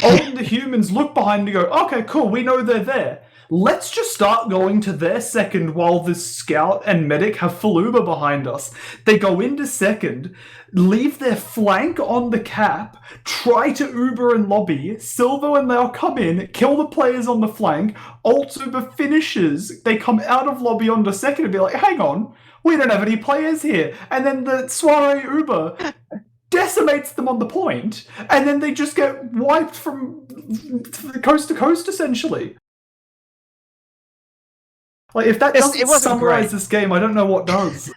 Ultimate the Humans look behind and go, okay, cool, we know they're there. Let's just start going to their second while the scout and medic have full Uber behind us. They go into second, leave their flank on the cap, try to Uber and lobby. Silvo and Lau come in, kill the players on the flank. Alt Uber finishes. They come out of lobby onto second and be like, hang on, we don't have any players here. And then the soirée Uber decimates them on the point, and then they just get wiped from coast to coast, essentially. Like, if that doesn't summarize this game, I don't know what does.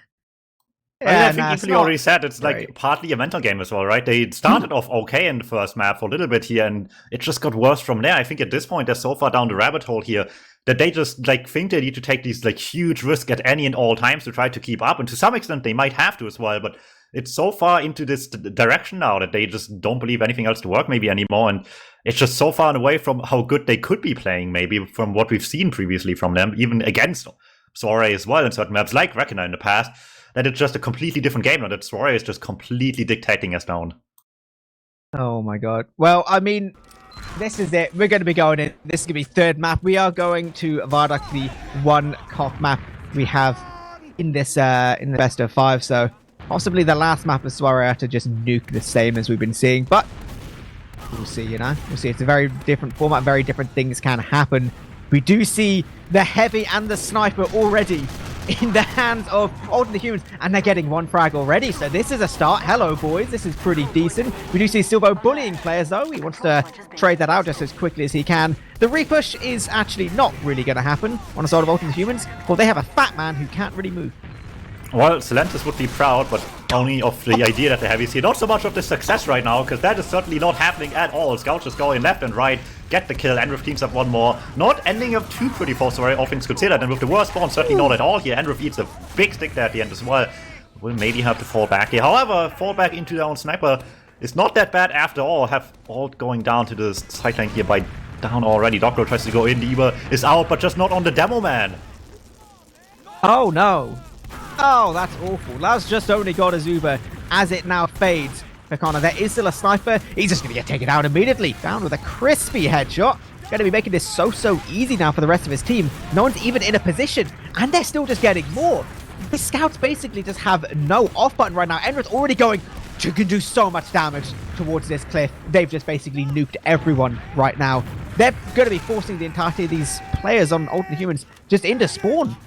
I think eepily already said it's like partly a mental game as well, right? They started off okay in the first map for a little bit here, and it just got worse from there. I think at this point they're so far down the rabbit hole here that they just like think they need to take these like huge risks at any and all times to try to keep up, and to some extent they might have to as well, but it's so far into this direction now that they just don't believe anything else to work maybe anymore, and it's just so far away from how good they could be playing, maybe from what we've seen previously from them, even against soirée as well in certain maps like Reckoner in the past, that it's just a completely different game now, that soirée is just completely dictating us down. Oh my god. Well, I mean, this is it. We're going to be going in. This is going to be 3rd map. We are going to Varduk, the 1 cock map we have in this in the best of 5, so possibly the last map of soirée to just nuke the same as we've been seeing, but we'll see, We'll see. It's a very different format. Very different things can happen. We do see the heavy and the sniper already in the hands of Ultimate Humans, and they're getting 1 frag already, so this is a start. Hello, boys. This is pretty decent. We do see Silvo bullying players, though. He wants to trade that out just as quickly as he can. The repush is actually not really going to happen on the side of Ultimate Humans, for they have a fat man who can't really move. Well, Celentis would be proud, but only of the idea that they have here. Not so much of the success right now, because that is certainly not happening at all. Scout just going left and right, get the kill. Enrif teams up 1 more. Not ending up too pretty for soirée, all things considered. And with the worst spawn, certainly not at all here. Enrif eats a big stick there at the end as well. Will maybe have to fall back here. However, fall back into their own sniper is not that bad after all. Have all going down to the sideline here by down already. Doctor tries to go in. Lieber is out, but just not on the demo man. Oh no. Oh, that's awful. Lau's just only got a Zuba as it now fades for Connor. There is still a sniper. He's just going to get taken out immediately. Down with a crispy headshot. Going to be making this so easy now for the rest of his team. No one's even in a position, and they're still just getting more. The scouts basically just have no off button right now. Enra's already going, you can do so much damage towards this cliff. They've just basically nuked everyone right now. They're going to be forcing the entirety of these players on Ultimate Humans just into spawn.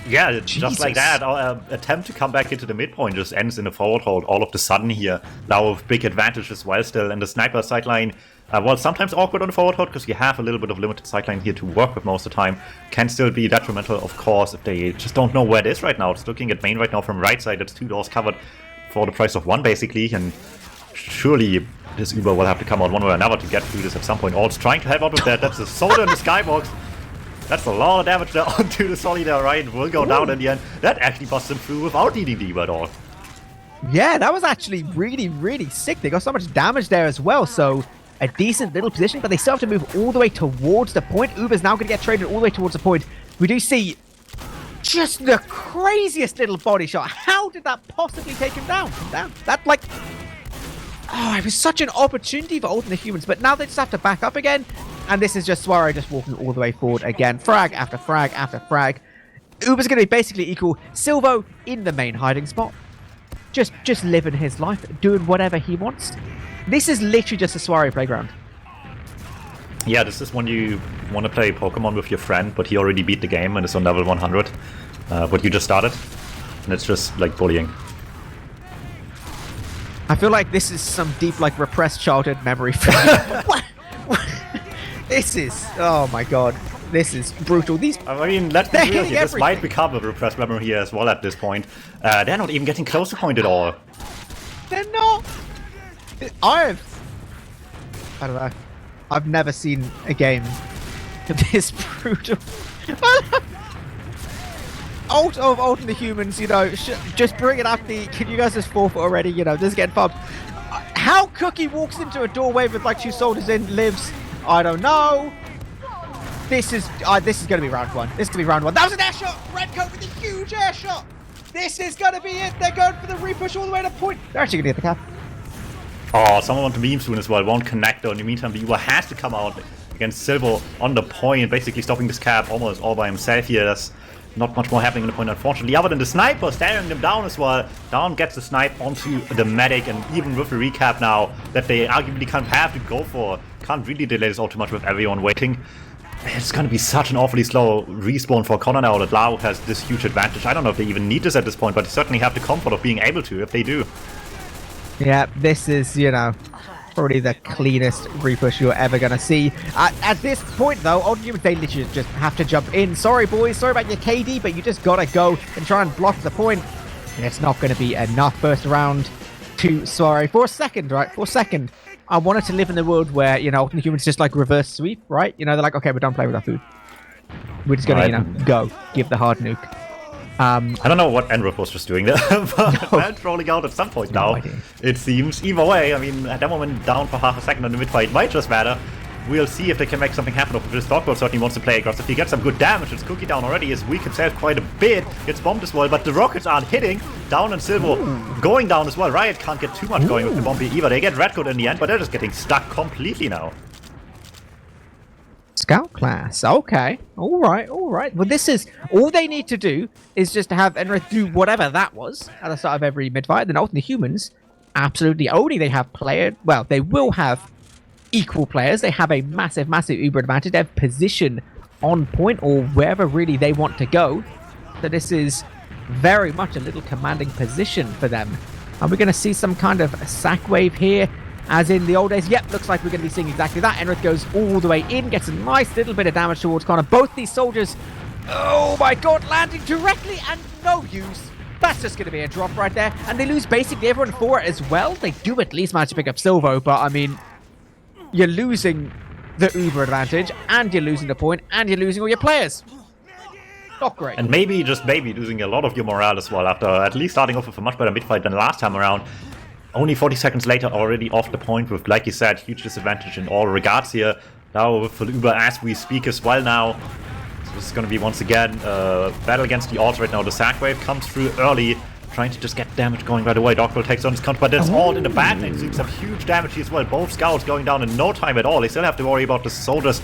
Yeah, just like that, our attempt to come back into the midpoint just ends in a forward hold all of the sudden here. Now with big advantage as well still, and the sniper sideline, well, sometimes awkward on the forward hold because you have a little bit of limited sideline here to work with most of the time. Can still be detrimental, of course, if they just don't know where it is right now. It's looking at main right now from right side. It's 2 doors covered for the price of 1 basically, and surely this Uber will have to come out one way or another to get through this at some point. Alt's trying to help out with that. That's a soda in the skybox. That's a lot of damage there onto the Solitaire, right? Will go down in the end. That actually busts him through without needing the at all. Yeah, that was actually really, really sick. They got so much damage there as well, so a decent little position, but they still have to move all the way towards the point. Uber's now going to get traded all the way towards the point. We do see just the craziest little body shot. How did that possibly take him down? That, like... Oh, it was such an opportunity for Ultimate Humans, but now they just have to back up again, and this is just Soirée just walking all the way forward again. Frag after frag after frag. Uber's going to be basically equal. Silvo in the main hiding spot. Just living his life, doing whatever he wants. This is literally just a Soirée playground. Yeah, this is when you want to play Pokemon with your friend, but he already beat the game and is on level 100, but you just started, and it's just like bullying. I feel like this is some deep, like, repressed childhood memory for me. This is... Oh my god. This is brutal. I mean, let's be real here. This might become a repressed memory here as well at this point. They're not even getting close to point at all. They're not. I don't know. I've never seen a game this brutal. Ultimate Humans, you know, just bring it up. Can you guys just forfeit already? You know, this is getting pumped. How Cookie walks into a doorway with like 2 soldiers in, lives, I don't know. This is going to be round 1. This is going to be round 1. That was an air shot! Red coat with a huge air shot! This is going to be it! They're going for the repush all the way to point. They're actually going to get the cap. Oh, someone wants to meme soon as well. Won't connect though. In the meantime, the Uber has to come out against Silvo on the point, basically stopping this cap almost all by himself here. There's not much more happening on the point, unfortunately, other than the sniper staring them down as well. Down gets the snipe onto the medic, and even with the recap now that they arguably can't have to go for, can't really delay this all too much with everyone waiting. It's going to be such an awfully slow respawn for Connor now that Lau has this huge advantage. I don't know if they even need this at this point, but they certainly have the comfort of being able to if they do. Yeah, this is, you know, probably the cleanest repush you're ever going to see. At this point, though, Ultimate Humans, they literally just have to jump in. Sorry, boys. Sorry about your KD, but you just got to go and try and block the point. And it's not going to be enough first round to Soirée. For a second, right? For a second. I wanted to live in the world where, you know, Ultimate Humans just like reverse sweep, right? You know, they're like, okay, we're done playing with our food. We're just going to, you know, go. Give the hard nuke. I don't know what Enroth was just doing there, but that's rolling out at some point now, it seems. Either way, I mean, at that moment down for half a second on the mid-fight might just matter. We'll see if they can make something happen. This Dogboat certainly wants to play aggressive. He gets some good damage. It's Cookie down already. He's weak himself quite a bit. Gets bombed as well, but the rockets aren't hitting. Down and Silvo going down as well. Riot can't get too much going with the Bombay either. They get Redcoat in the end, but they're just getting stuck completely now. Scout class. Okay. All right. All right. Well, this is all they need to do is just to have Enroth do whatever that was at the start of every mid-fight. Then Ultimate Humans, absolutely only they have player. Well, they will have equal players. They have a massive, massive Uber advantage. They have position on point or wherever really they want to go. So this is very much a little commanding position for them. Are we going to see some kind of sack wave here? As in the old days? Yep, looks like we're going to be seeing exactly that. Enroth goes all the way in, gets a nice little bit of damage towards Connor. Both these soldiers, oh my god, landing directly and no use. That's just going to be a drop right there. And they lose basically everyone for it as well. They do at least manage to pick up Silvo, but I mean, you're losing the Uber advantage, and you're losing the point, and you're losing all your players. Not great. And maybe, just maybe, losing a lot of your morale as well after at least starting off with a much better mid-fight than last time around. Only 40 seconds later, already off the point with, like you said, huge disadvantage in all regards here. Now with Uber as we speak as well now. So this is going to be once again battle against the odds right now. The sack wave comes through early, trying to just get damage going right away. Dogville takes on his counter, but that's all in the back lane. Seeing some huge damage here as well. Both scouts going down in no time at all. They still have to worry about the soldiers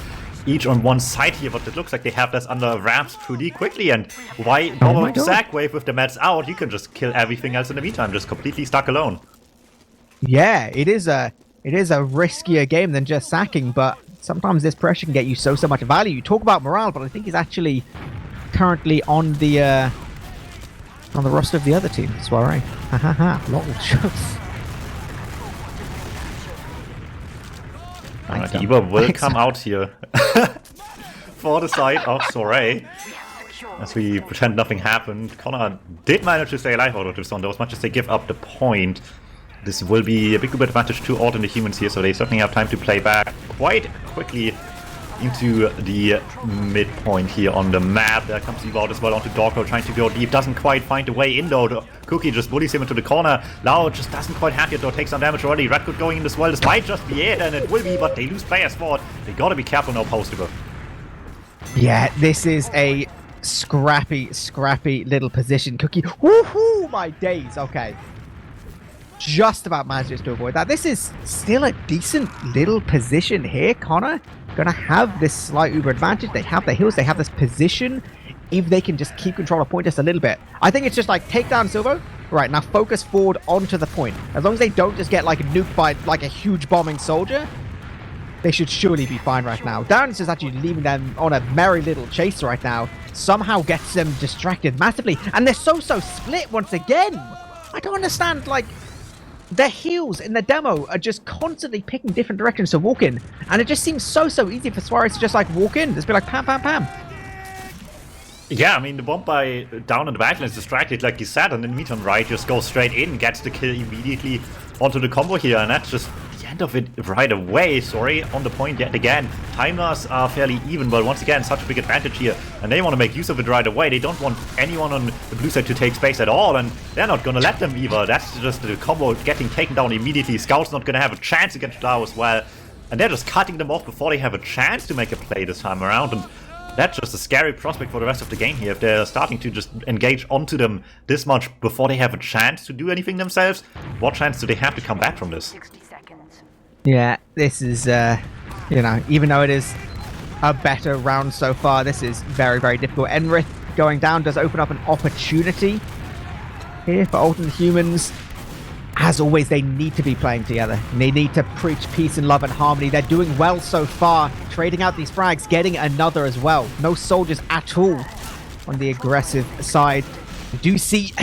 each on one side here, but it looks like they have this under wraps pretty quickly. And why bother with the sack wave with the meds out? You can just kill everything else in the meantime, just completely stuck alone. Yeah, it is a riskier game than just sacking, but sometimes this pressure can get you so much value. You talk about morale, but I think he's actually currently on the roster of the other team, Soirée. Ha ha ha, lol, shucks. Eva will come out here for the side of Soirée. As we pretend nothing happened. Connor did manage to stay alive out of this one, though, as much as they give up the point. This will be a big advantage to Alternate Humans here, so they certainly have time to play back quite quickly. into the midpoint here on the map. There comes Eva out as well onto Dogro, trying to go deep. Doesn't quite find a way in though. Cookie just bullies him into the corner. Lau just doesn't quite have it though. Takes some damage already. Redgood going in as well. This might just be it, and it will be, but they lose players for it. They gotta be careful now postable. Yeah, this is a scrappy little position. Cookie. Woohoo! My days. Okay. Just about managed to avoid that. This is still a decent little position here. Connor gonna have this slight uber advantage. They have the heals, they have this position. If they can just keep control of point just a little bit. I think it's just like take down Silvo. Right, now focus forward onto the point. As long as they don't just get like nuked by like a huge bombing soldier, they should surely be fine right now. Darren's just actually leaving them on a merry little chase right now. Somehow gets them distracted massively. And they're so split once again. I don't understand, like, their heals in the demo are just constantly picking different directions to walk in. And it just seems so easy for Suarez to just like walk in. Just be like pam, pam, pam. Yeah, I mean, the bomb by down in the backline is distracted, like you said, and then DuMmTm right just goes straight in, gets the kill immediately onto the combo here, and that's just the end of it right away. Sorry, on the point yet again. Timers are fairly even, but once again, such a big advantage here, and they want to make use of it right away. They don't want anyone on the blue side to take space at all, and they're not going to let them either. That's just the combo getting taken down immediately. Scout's not going to have a chance against Lau as well, and they're just cutting them off before they have a chance to make a play this time around, and that's just a scary prospect for the rest of the game here. If they're starting to just engage onto them this much before they have a chance to do anything themselves, what chance do they have to come back from this? 60 seconds. Yeah, this is, you know, even though it is a better round so far, this is very difficult. Enrith going down does open up an opportunity here for Alternate Humans. As always, they need to be playing together. They need to preach peace and love and harmony. They're doing well so far, trading out these frags, getting another as well. No soldiers at all on the aggressive side. We do see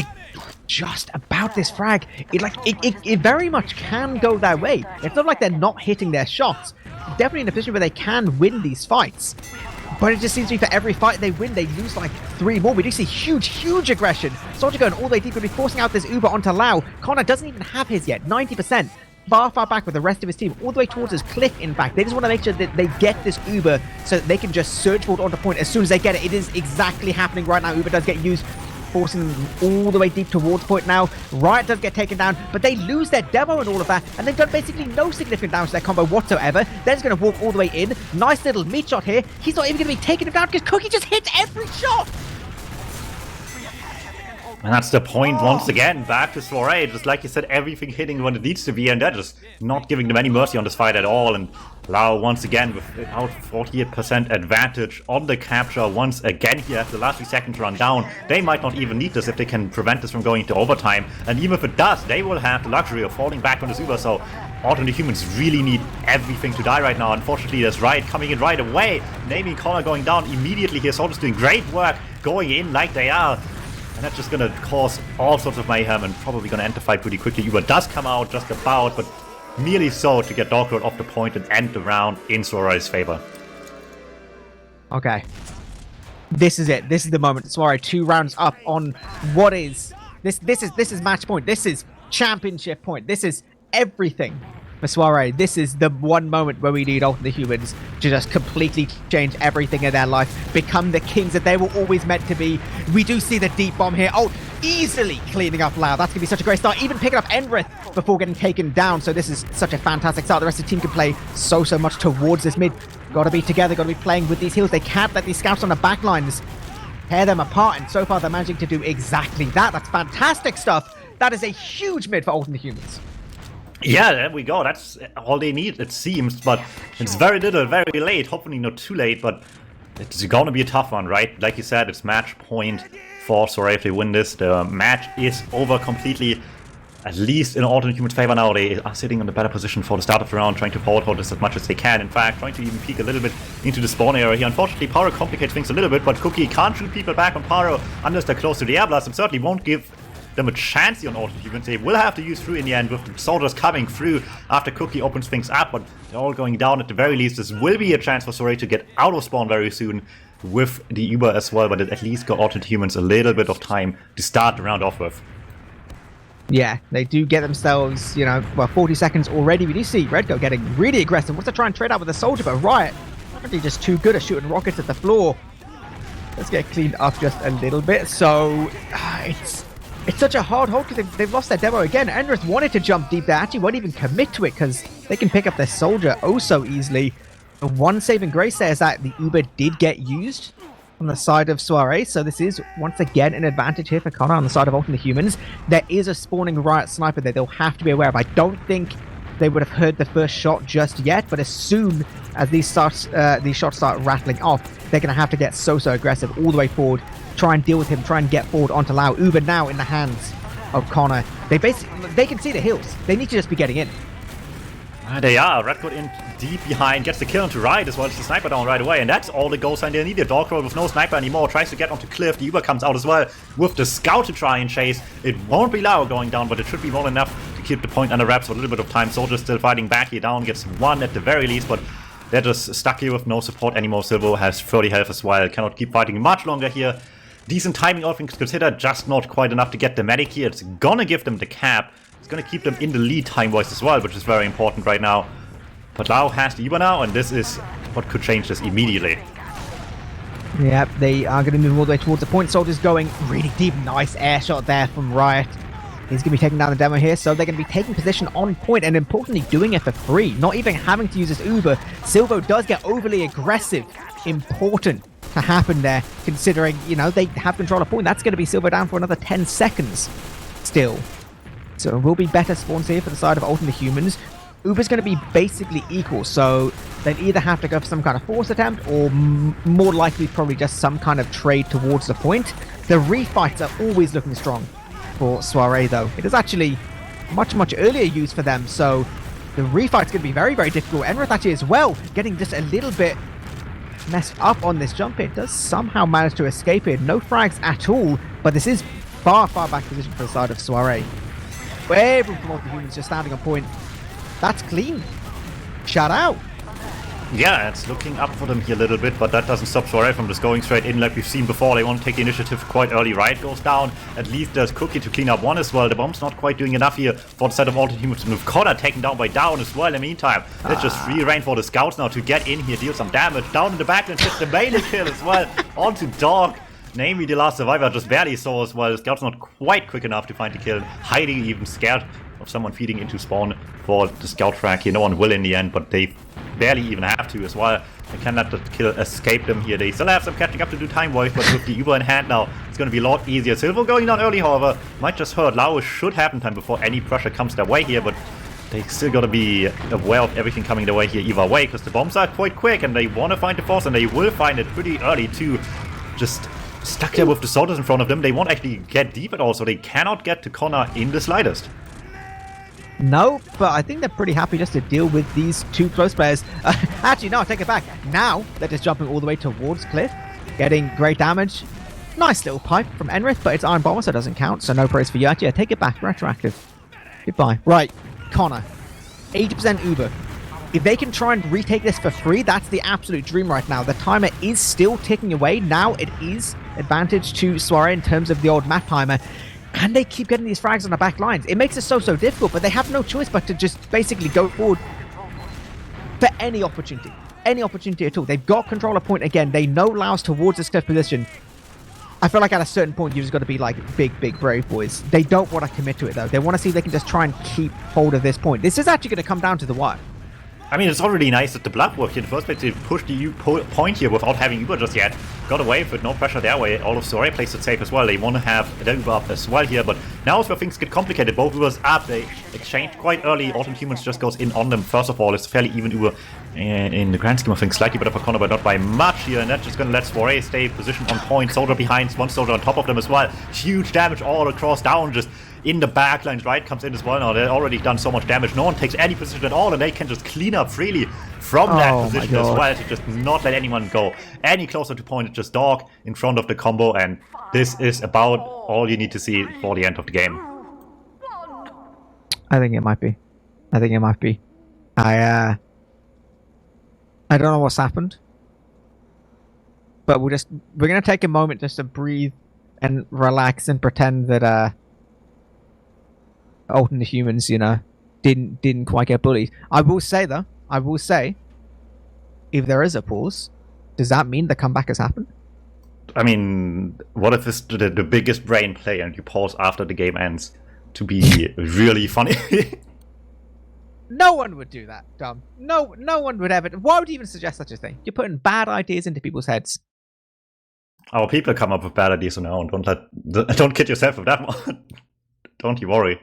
just about this frag. It very much can go their way. It's not like they're not hitting their shots. Definitely in a position where they can win these fights. But it just seems to be for every fight they win, they lose like 3 more. We do see huge aggression. Soldier going all the way deep, going to be forcing out this Uber onto Lau. Connor doesn't even have his yet, 90%. Far back with the rest of his team, all the way towards his cliff, in fact. They just want to make sure that they get this Uber so that they can just surge forward onto point as soon as they get it. It is exactly happening right now. Uber does get used, forcing them all the way deep towards point now. Riot does get taken down, but they lose their demo and all of that, and they've done basically no significant damage to their combo whatsoever. They're just going to walk all the way in. Nice little meat shot here. He's not even going to be taking him down because Cookie just hits every shot. And that's the point once again, back to soirée, just like you said, everything hitting when it needs to be, and they're just not giving them any mercy on this fight at all. And Lau once again without 48% advantage on the capture once again here as the last 3 seconds run down. They might not even need this if they can prevent this from going into overtime, and even if it does, they will have the luxury of falling back on this Uber, so Alternate Humans really need everything to die right now. Unfortunately, there's Riot coming in right away, naming Connor going down immediately here. Soldiers doing great work, going in like they are. And that's just going to cause all sorts of mayhem and probably going to end the fight pretty quickly. Uber does come out just about, but merely so to get Dogroad off the point and end the round in Soirée's favor. Okay. This is it. This is the moment. Soirée 2 rounds up on what is... This is match point. This is championship point. This is everything for Soirée. This is the one moment where we need Alternate Humans to just completely change everything in their life, become the kings that they were always meant to be. We do see the deep bomb here. Oh, easily cleaning up Lau. That's going to be such a great start. Even picking up Enrith before getting taken down. So this is such a fantastic start. The rest of the team can play so much towards this mid. Got to be together, got to be playing with these heals. They can't let these scouts on the back lines tear them apart, and so far they're managing to do exactly that. That's fantastic stuff. That is a huge mid for Alternate Humans. Yeah, there we go. That's all they need, it seems, but it's very little, very late. Hopefully not too late, but it's gonna be a tough one, right? Like you said, it's match point for Soirée. If they win this, the match is over completely, at least in Alternate Humans' favor now. They are sitting in the better position for the start of the round, trying to forward hold this as much as they can. In fact, trying to even peek a little bit into the spawn area here. Unfortunately, Pyro complicates things a little bit, but Cookie can't shoot people back on Pyro unless they're close to the air blast, and certainly won't give them a chance here on Alternate Humans. They will have to use through in the end with the soldiers coming through after Cookie opens things up, but they're all going down at the very least. This will be a chance for Soirée to get out of spawn very soon with the Uber as well, but it at least got Alternate Humans a little bit of time to start the round off with. Yeah, they do get themselves, you know, well, 40 seconds already. We do see Redgo getting really aggressive. Wants to try and trade out with the soldier, but Riot Apparently just too good at shooting rockets at the floor. Let's get cleaned up just a little bit. So it's such a hard hold because they've lost their demo again. Enrith wanted to jump deep. They actually won't even commit to it because they can pick up their soldier oh so easily. The one saving grace there is that the Uber did get used on the side of Soirée. So this is once again an advantage here for Connor on the side of Ultimate Humans. There is a spawning Riot sniper that they'll have to be aware of. I don't think they would have heard the first shot just yet, but as soon as these shots start rattling off, they're going to have to get so aggressive all the way forward, try and deal with him, try and get forward onto Lau. Uber now in the hands of Connor. They can see the hills. They need to just be getting in. They are. Redwood in deep behind, gets the kill onto Riot as well as the sniper down right away, and that's all the goal sign they needed. Dogcrow with no sniper anymore, tries to get onto Cliff. The Uber comes out as well with the scout to try and chase. It won't be Lau going down, but it should be more than enough to keep the point under wraps for a little bit of time. Soldier still fighting back here, down gets one at the very least, but they're just stuck here with no support anymore. Silvo has 30 health as well, cannot keep fighting much longer here. Decent timing, all things considered, just not quite enough to get the medic here. It's gonna give them the cap. It's gonna keep them in the lead time-wise as well, which is very important right now. But Lau has the Uber now, and this is what could change this immediately. Yep, they are going to move all the way towards the point. Soldier's going really deep. Nice air shot there from Riot. He's going to be taking down the demo here, so they're going to be taking position on point, and importantly doing it for free. Not even having to use this Uber. Silvo does get overly aggressive. Important to happen there, considering, you know, they have control of point. That's going to be Silvo down for another 10 seconds still. So it will be better spawns here for the side of Ultimate Humans. Uber's going to be basically equal, so they'll either have to go for some kind of force attempt or more likely probably just some kind of trade towards the point. The refights are always looking strong for Soirée though. It is actually much earlier used for them, so the refight's going to be very difficult. Enrith actually as well getting just a little bit messed up on this jump hit. Does somehow manage to escape it. No frags at all, but this is far back position for the side of Soirée. Everyone from Ultimate Humans just standing on point. That's clean. Shout out. Yeah, it's looking up for them here a little bit, but that doesn't stop Soirée from just going straight in like we've seen before. They want to take the initiative quite early. Riot goes down. At least there's Cookie to clean up one as well. The bomb's not quite doing enough here for the set of Ultimate Humans. With Connor taken down by Down as well in the meantime. It's just free reign for the scouts now to get in here, deal some damage. Down in the backline, gets the melee kill as well onto Dog. Namely, the last survivor just barely saw as well. The scout's not quite quick enough to find the kill. Hiding, even scared of someone feeding into spawn for the scout frag here. No one will in the end, but they barely even have to as well. They cannot let the kill escape them here. They still have some catching up to do time-wise, but with the Uber in hand now, it's going to be a lot easier. Silvo going down early, however, might just hurt. Lau should have in time before any pressure comes their way here, but they still got to be aware of everything coming their way here either way, because the bombs are quite quick and they want to find the force, and they will find it pretty early too. Just stuck there with the soldiers in front of them. They won't actually get deep at all, so they cannot get to Connor in the slightest. No, but I think they're pretty happy just to deal with these two close players. Actually, no, I take it back. Now they're just jumping all the way towards Cliff, getting great damage. Nice little pipe from Enrith, but it's Iron Bomber, so it doesn't count, so no praise for you. Actually, I take it back. Retroactive. Goodbye. Right, Connor. 80% Uber. If they can try and retake this for free, that's the absolute dream right now. The timer is still ticking away. Now it is advantage to Soirée in terms of the old map timer. And they keep getting these frags on the back lines. It makes it so difficult, but they have no choice but to just basically go forward for any opportunity. Any opportunity at all. They've got control of point again. They know Lau's towards this cliff position. I feel like at a certain point, you've just got to be like big brave boys. They don't want to commit to it though. They want to see if they can just try and keep hold of this point. This is actually going to come down to the wire. I mean, it's already nice that the bluff worked here in the first place. They pushed the point here without having Uber just yet. Got away with no pressure their way. All of Soirée plays it safe as well. They want to have the Uber up as well here, but now is where things get complicated. Both Ubers up. They exchanged quite early. Ultimate Humans just goes in on them. First of all, it's fairly even Uber in the grand scheme of things. Slightly better for Connor, but not by much here. And that's just going to let Soirée stay positioned on point. Soldier behind, one soldier on top of them as well. Huge damage all across down. Just in the backlines, right, comes in as well now. They've already done so much damage. No one takes any position at all, and they can just clean up freely from that position as well to just not let anyone go any closer to point. It's just Dog in front of the combo, and this is about all you need to see for the end of the game. I think it might be. I don't know what's happened, but we're gonna take a moment just to breathe and relax and pretend that Ultimate Humans, you know, didn't quite get bullied. I will say though, if there is a pause, does that mean the comeback has happened? I mean, what if this the biggest brain play and you pause after the game ends to be really funny? No one would do that, Dom. No one would ever. Why would you even suggest such a thing? You're putting bad ideas into people's heads. Our people come up with bad ideas on their own. Don't kid yourself with that one. Don't you worry.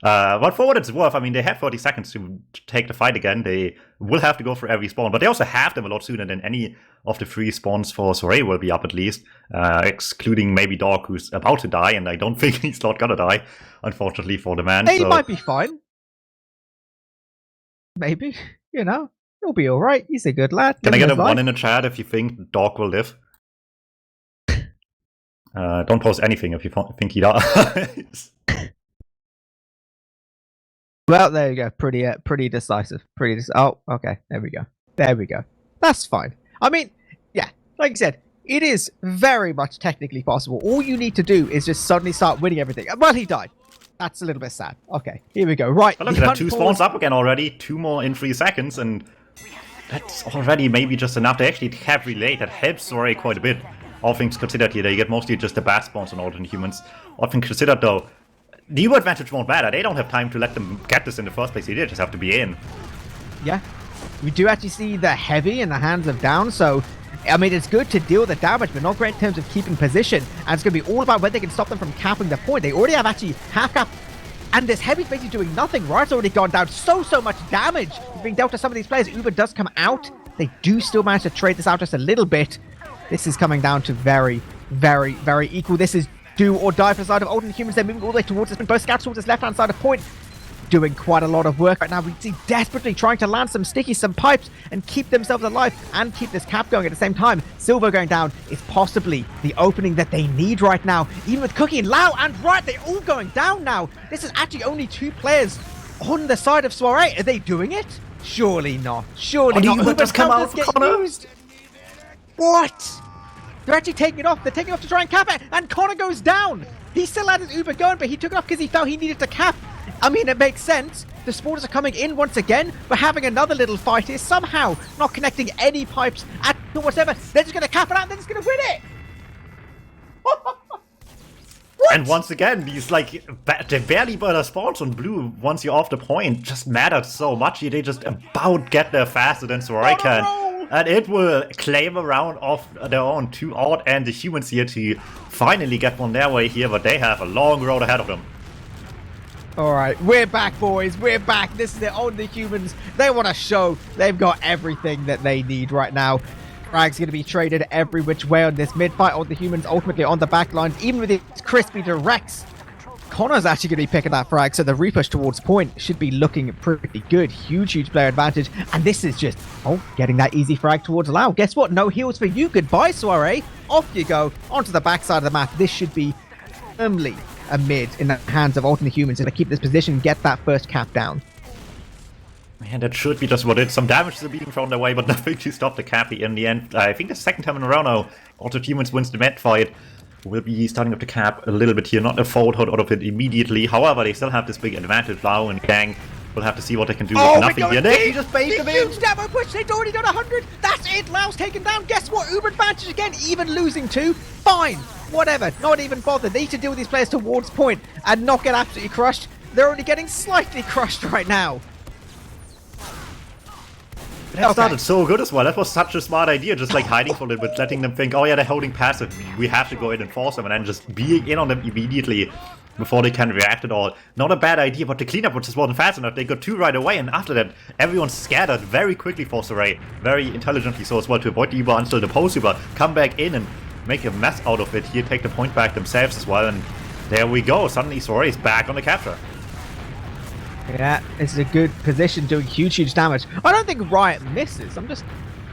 But for what it's worth, I mean, they have 30 seconds to take the fight again. They will have to go for every spawn, but they also have them a lot sooner than any of the 3 spawns for soirée will be up at least, excluding maybe Dog, who's about to die, and I don't think he's not gonna die, unfortunately for the man. He might be fine. Maybe, he'll be all right. He's a good lad. Can I get a 1 in the chat if you think Dog will live? Don't post anything if you think he dies. Well, there you go. Pretty decisive. Oh, okay. There we go. That's fine. I mean, yeah, like I said, it is very much technically possible. All you need to do is just suddenly start winning everything. Well, he died. That's a little bit sad. Okay, here we go. Right. But look at that, 2 spawns up again already. 2 more in 3 seconds, and that's already maybe just enough. They actually have relay that helps soirée quite a bit. All things considered here, they get mostly just the bad spawns on alternate humans. All things considered, though, the U advantage won't matter. They don't have time to let them get this in the first place. They just have to be in. Yeah. We do actually see the heavy in the hands of down, so I mean, it's good to deal the damage, but not great in terms of keeping position. And it's going to be all about whether they can stop them from capping the point. They already have actually half cap, and this heavy's basically doing nothing, right? It's already gone down. So much damage being dealt to some of these players. Uber does come out. They do still manage to trade this out just a little bit. This is coming down to very, very, very equal. This is do or die for the side of alternate humans. They're moving all the way towards us. Both scouts towards this left-hand side of point. Doing quite a lot of work right now. We see desperately trying to land some stickies, some pipes, and keep themselves alive and keep this cap going at the same time. Silver going down is possibly the opening that they need right now. Even with Cookie and Lau and Riot, they're all going down now. This is actually only 2 players on the side of soirée. Are they doing it? Surely not. Surely not. Uber just come out get Connor. used. What? They're actually taking it off. They're taking it off to try and cap it. And Connor goes down. He still had his Uber going, but he took it off because he felt he needed to cap. I mean, it makes sense. The spawners are coming in once again, but having another little fight here, somehow not connecting any pipes at whatever. They're just going to cap it out and they're just going to win it. And once again, these they barely butter spawns on blue once you're off the point. Just mattered so much. They just about get there faster than soirée can. And it will claim a round of their own. 2 odd and the humans here to finally get one their way here, but they have a long road ahead of them. Alright, we're back, boys. We're back. This is their own the humans. They want to show they've got everything that they need right now. Frag's going to be traded every which way on this mid-fight. On the humans ultimately on the back lines, even with its crispy directs. Connor's actually going to be picking that frag, so the repush towards point should be looking pretty good. Huge player advantage. And this is just, getting that easy frag towards Lau. Guess what? No heals for you. Goodbye, soirée. Off you go. Onto the backside of the map. This should be firmly a mid in the hands of alternate humans to keep this position, get that first cap down. Man, that should be just what it is. Some damage is being thrown their way, but nothing to stop the cappy in the end. I think the second time in a row now, alternate humans wins the mid fight. Will be starting up the cap a little bit here, not a fold out of it immediately. However, they still have this big advantage. Lau and Gang will have to see what they can do with nothing here. They just bait them in. Huge demo push, they'd already done 100. That's it, Lau's taken down. Guess what? Uber advantage again, even losing 2. Fine, whatever, not even bothered. They need to deal with these players towards point and not get absolutely crushed. They're only getting slightly crushed right now. That started so good as well. That was such a smart idea, just hiding for a little bit, letting them think, oh yeah, they're holding passive, we have to go in and force them, and then just being in on them immediately before they can react at all. Not a bad idea, but the cleanup just wasn't fast enough. They got 2 right away, and after that, everyone scattered very quickly for soirée. Very intelligently so as well to avoid the Uber until the post-Uber come back in and make a mess out of it here, take the point back themselves as well, and there we go. Suddenly soirée is back on the capture. Yeah, it's a good position doing huge damage. I don't think Riot misses. I'm just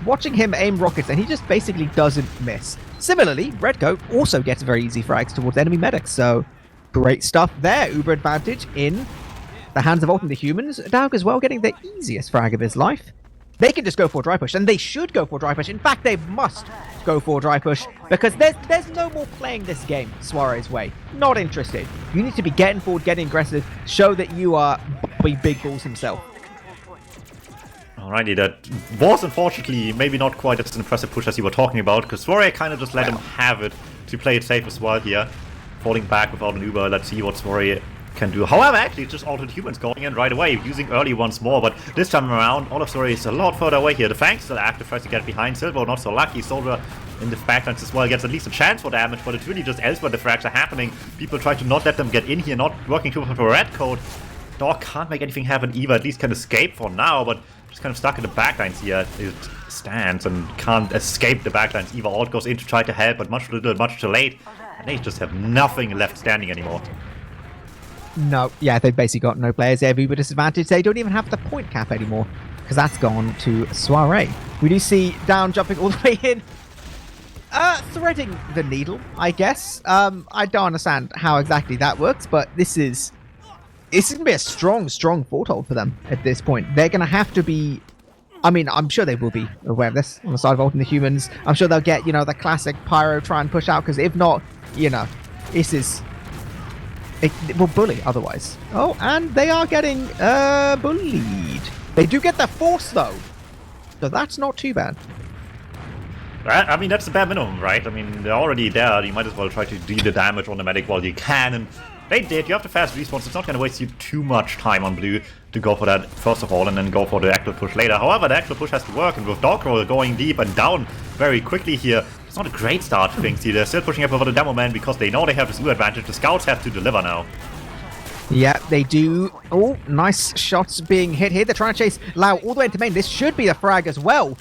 watching him aim rockets and he just basically doesn't miss. Similarly, Redcoat also gets very easy frags towards enemy medics, so great stuff there. Uber advantage in the hands of alternate humans. Daug as well getting the easiest frag of his life. They can just go for dry push, and they should go for dry push. In fact, they must go for dry push, because there's no more playing this game soirée's way. Not interested. You need to be getting forward, getting aggressive, show that you are Bobby Big Balls himself. Alrighty, that was unfortunately maybe not quite as an impressive push as you were talking about, because soirée kind of just let him have it to play it safe as well here. Falling back without an Uber, let's see what soirée can do. However, actually, it's just alternate humans going in right away, using early once more, but this time around, all of soirée is a lot further away here. The Fang's still active, tries to get behind Silver, not so lucky. Soldier in the backlines as well gets at least a chance for damage, but it's really just elsewhere the frags are happening. People try to not let them get in here, not working too much for red code. Dog can't make anything happen. Eva at least can escape for now, but just kind of stuck in the backlines here. It stands and can't escape the backlines. Eva alt goes in to try to help, but much too late. And they just have nothing left standing anymore. No, yeah, they've basically got no players. They have Uber disadvantage. They don't even have the point cap anymore, because that's gone to soirée. We do see Down jumping all the way in. Threading the needle, I guess. I don't understand how exactly that works, but this is going to be a strong foothold for them at this point. They're going to have to be... I mean, I'm sure they will be aware of this on the side of alternate humans. I'm sure they'll get, you know, the classic pyro try and push out, because if not, you know, this is... It will bully otherwise. Oh, and they are getting bullied. They do get the force, though. So that's not too bad. I mean, that's the bare minimum, right? I mean, they're already there. You might as well try to do the damage on the medic while you can, and they did. You have the fast response. It's not going to waste you too much time on blue to go for that first of all, and then go for the actual push later. However, the actual push has to work, and with Dogroll going deep and down very quickly here, it's not a great start for things here. They're still pushing up over the demo man because they know they have this new advantage. The scouts have to deliver now. Yeah, they do. Oh, nice shots being hit here. They're trying to chase Lau all the way into main. This should be the frag as well.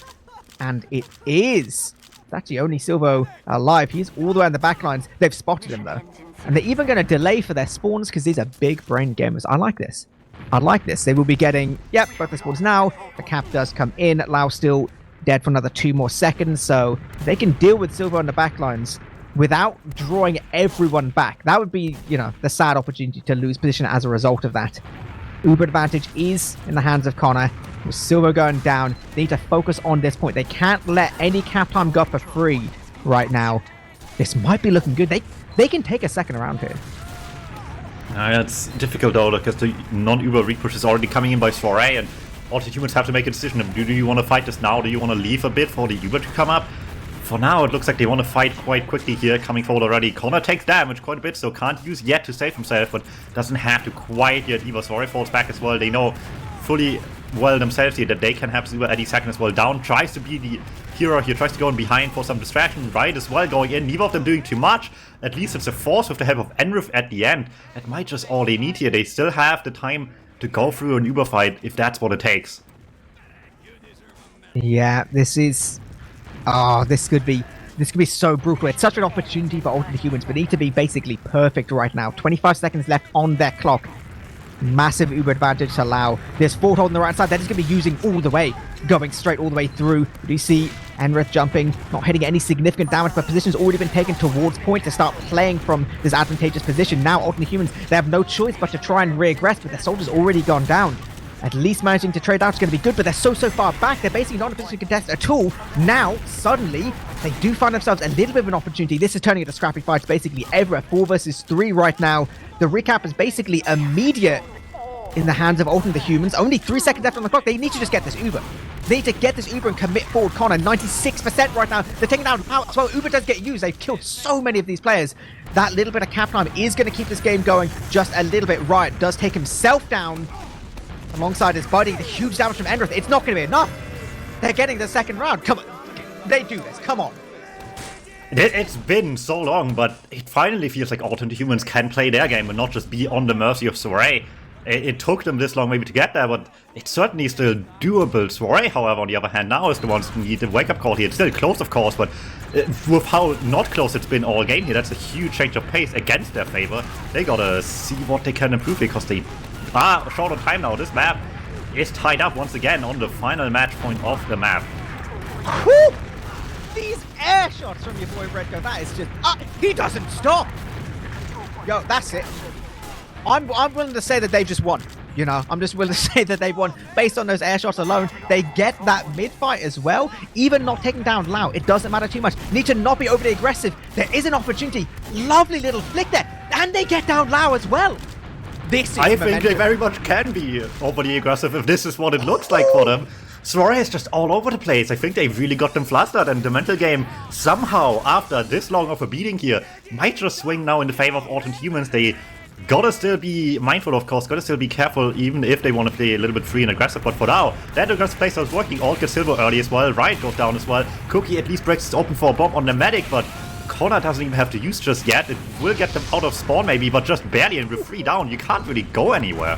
And it is. It's actually only Silvo alive. He's all the way in the back lines. They've spotted him, though. And they're even going to delay for their spawns because these are big brain gamers. I like this. I like this. They will be getting, yep, both the spawns now. The cap does come in. Lau still dead for another 2 more seconds. So they can deal with Silvo on the back lines without drawing everyone back. That would be, you know, the sad opportunity to lose position as a result of that. Uber advantage is in the hands of Connor. With Silver going down, they need to focus on this point. They can't let any cap time go for free right now. This might be looking good. They can take a second round here. It's difficult though, because the non-Uber repush is already coming in by soirée, and all the humans have to make a decision. Do you want to fight this now? Do you want to leave a bit for the Uber to come up? For now, it looks like they want to fight quite quickly here, coming forward already. Connor takes damage quite a bit, so can't use yet to save himself, but doesn't have to quite yet. Eva soirée falls back as well. They know fully well themselves here that they can have Uber any second as well. Down tries to be the hero here, tries to go in behind for some distraction. Right as well going in. Neither of them doing too much. At least it's a force with the help of Enrith at the end. That might just all they need here. They still have the time to go through an Uber fight if that's what it takes. Yeah, this is... Oh, this could be so brutal. It's such an opportunity for alternate humans, but need to be basically perfect right now. 25 seconds left on their clock. Massive Uber advantage to allow this foothold on the right side. They're just going to be using all the way, going straight all the way through. You see Enrith jumping, not hitting any significant damage, but position's already been taken towards point to start playing from this advantageous position. Now, alternate humans, they have no choice but to try and regress, but their soldier's already gone down. At least managing to trade out is going to be good, but they're so far back. They're basically not in a position to contest at all. Now, suddenly, they do find themselves a little bit of an opportunity. This is turning into scrappy fights basically everywhere. 4 versus 3 right now. The recap is basically immediate in the hands of alternate humans. Only 3 seconds left on the clock. They need to just get this Uber. They need to get this Uber and commit forward. Connor, 96% right now. They're taking down out as well. Uber does get used. They've killed so many of these players. That little bit of cap time is going to keep this game going just a little bit. Riot does take himself down alongside his buddy. The huge damage from Enrith. It's not going to be enough. They're getting the second round. Come on. They do this. Come on. It's been so long, but it finally feels like alternate humans can play their game and not just be on the mercy of soirée. It took them this long maybe to get there, but it's certainly still doable. Soirée, however, on the other hand, now is the ones who need the wake-up call here. It's still close, of course, but with how not close it's been all game here, that's a huge change of pace against their favor. They gotta see what they can improve because they are short on time now. This map is tied up once again on the final match point of the map. Woo! These air shots from your boy Redco, that is just... he doesn't stop! Yo, that's it. I'm willing to say that they just won. You know, I'm just willing to say that they won based on those air shots alone. They get that mid-fight as well. Even not taking down Lau, it doesn't matter too much. Need to not be overly aggressive. There is an opportunity. Lovely little flick there. And they get down Lau as well. This is I think they very much can be overly aggressive if this is what it looks like for them. Soirée is just all over the place. I think they really got them flustered, and the mental game somehow, after this long of a beating here, might just swing now in the favor of Alternate Humans. They gotta still be mindful, of course, gotta still be careful, even if they want to play a little bit free and aggressive. But for now, that aggressive play starts working. Alt gets Silver early as well, Riot goes down as well. Cookie at least breaks it open for a bomb on the medic, but Connor doesn't even have to use just yet. It will get them out of spawn maybe, but just barely, and with 3 down, you can't really go anywhere.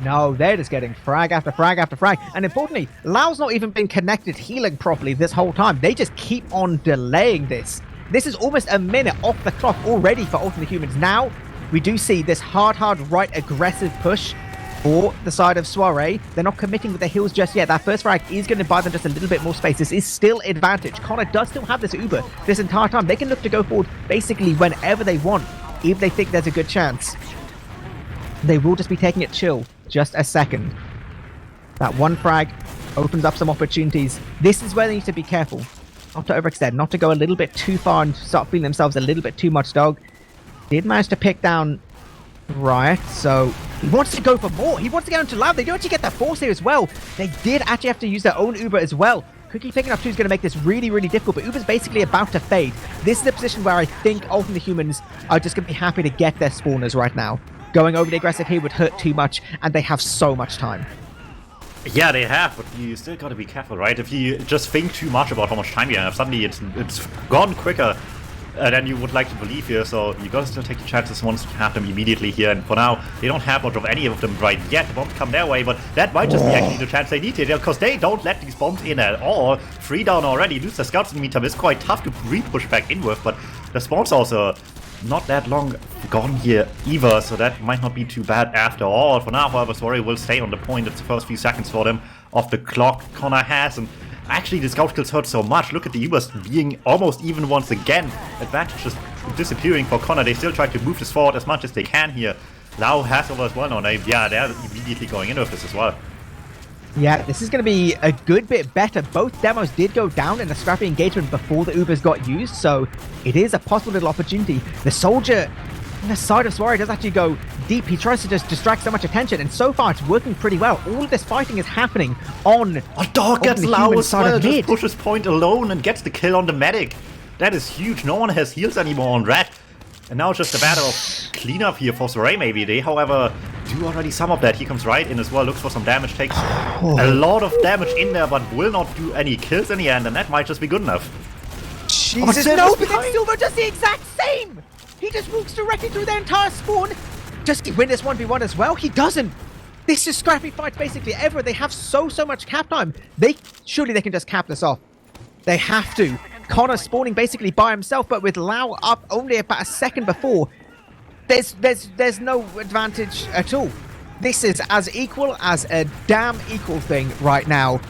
No, they're just getting frag after frag after frag. And importantly, Lau's not even been connected healing properly this whole time. They just keep on delaying this. This is almost a minute off the clock already for Alternate Humans. Now, we do see this hard right aggressive push for the side of Soirée. They're not committing with the heals just yet. That first frag is going to buy them just a little bit more space. This is still advantage. Connor does still have this Uber this entire time. They can look to go forward basically whenever they want, if they think there's a good chance. They will just be taking it chill. Just a second. That one frag opens up some opportunities. This is where they need to be careful. Not to overextend, not to go a little bit too far and start feeling themselves a little bit too much dog. Did manage to pick down Riot, so he wants to go for more. He wants to get into Lau. They do actually get the force here as well. They did actually have to use their own Uber as well. Cookie picking up 2 is going to make this really, really difficult, but Uber's basically about to fade. This is a position where I think Alternate Humans are just going to be happy to get their spawners right now. Going over the aggressive here would hurt too much, and they have so much time. Yeah, they have, but you still gotta be careful, right? If you just think too much about how much time you have, suddenly it's gone quicker than you would like to believe here, so you gotta still take the chances once you have them immediately here, and for now, they don't have much of any of them right yet. The bombs come their way, but that might just be actually the chance they need here, because they don't let these bombs in at all. 3 down already, lose the scouts in the meantime. It's quite tough to re-push back in with, but the spawns also not that long gone here either, so that might not be too bad after all. For now, however, Soirée will stay on the point. It's the first few seconds for them of the clock Connor has, and actually the scout kills hurt so much. Look at the Ubers being almost even once again. Advantage just disappearing for Connor. They still try to move this forward as much as they can here. Lau has over as well now. They're immediately going in with this as well. Yeah, this is going to be a good bit better. Both demos did go down in a scrappy engagement before the Ubers got used, so it is a possible little opportunity. The soldier on the side of Soirée does actually go deep. He tries to just distract so much attention, and so far it's working pretty well. All of this fighting is happening on Dog gets Lau as well, just mid. pushes point alone and gets the kill on the medic. That is huge. No one has heals anymore on Red. And now it's just a matter of cleanup here for Soirée maybe. They, however, do already some of that. He comes right in as well, looks for some damage, takes a lot of damage in there, but will not do any kills in the end, and that might just be good enough. Jesus, no, but then Silver does the exact same! He just walks directly through their entire spawn. Does he win this 1v1 as well? He doesn't! This is scrappy fights basically ever. They have so much cap time. Surely they can just cap this off. They have to. Connor spawning basically by himself, but with Lau up only about a second before, there's no advantage at all. This is as equal as a damn equal thing right now.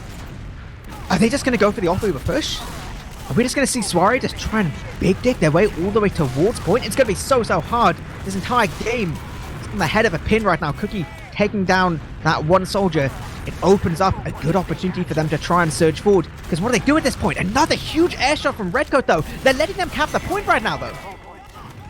Are they just going to go for the off-Uber push? Are we just going to see Soirée just try and big dick their way all the way towards point? It's going to be so hard. This entire game is on the head of a pin right now. Cookie taking down that one soldier. It opens up a good opportunity for them to try and surge forward. Because what do they do at this point? Another huge air shot from Redcoat, though. They're letting them cap the point right now, though.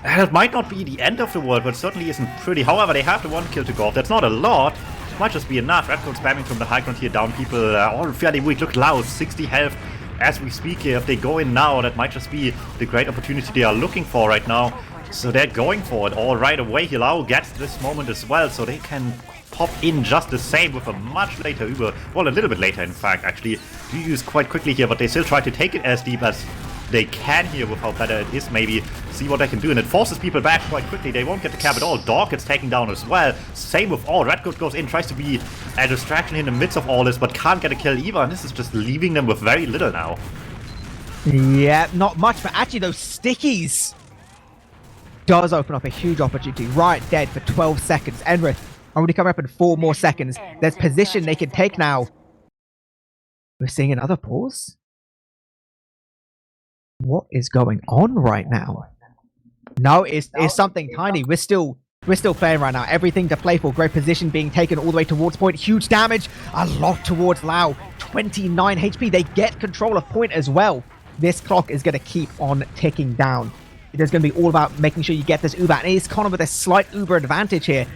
That might not be the end of the world, but certainly isn't pretty. However, they have the 1 kill to go off. That's not a lot. It might just be enough. Redcoat spamming from the high ground here, down people all fairly weak. Look, Lau, 60 health as we speak here. If they go in now, that might just be the great opportunity they are looking for right now. So they're going for it all right away. Lau gets this moment as well, so they can pop in just the same with a much later Uber. Well, a little bit later, in fact, actually. Do use quite quickly here, but they still try to take it as deep as they can here with how better it is, maybe. See what they can do, and it forces people back quite quickly. They won't get the cap at all. Dog gets taken down as well. Same with all. Redcoat goes in, tries to be a distraction in the midst of all this, but can't get a kill either, and this is just leaving them with very little now. Yeah, not much, but actually those stickies does open up a huge opportunity. Riot dead for 12 seconds. Enrith only coming up in 4 more seconds. There's position they can take now. We're seeing another pause. What is going on right now? No, it's something tiny. We're still playing right now. Everything to play for. Great position being taken all the way towards point. Huge damage. A lot towards Lau. 29 HP. They get control of point as well. This clock is going to keep on ticking down. It is going to be all about making sure you get this Uber. And it is Connor with a slight Uber advantage here.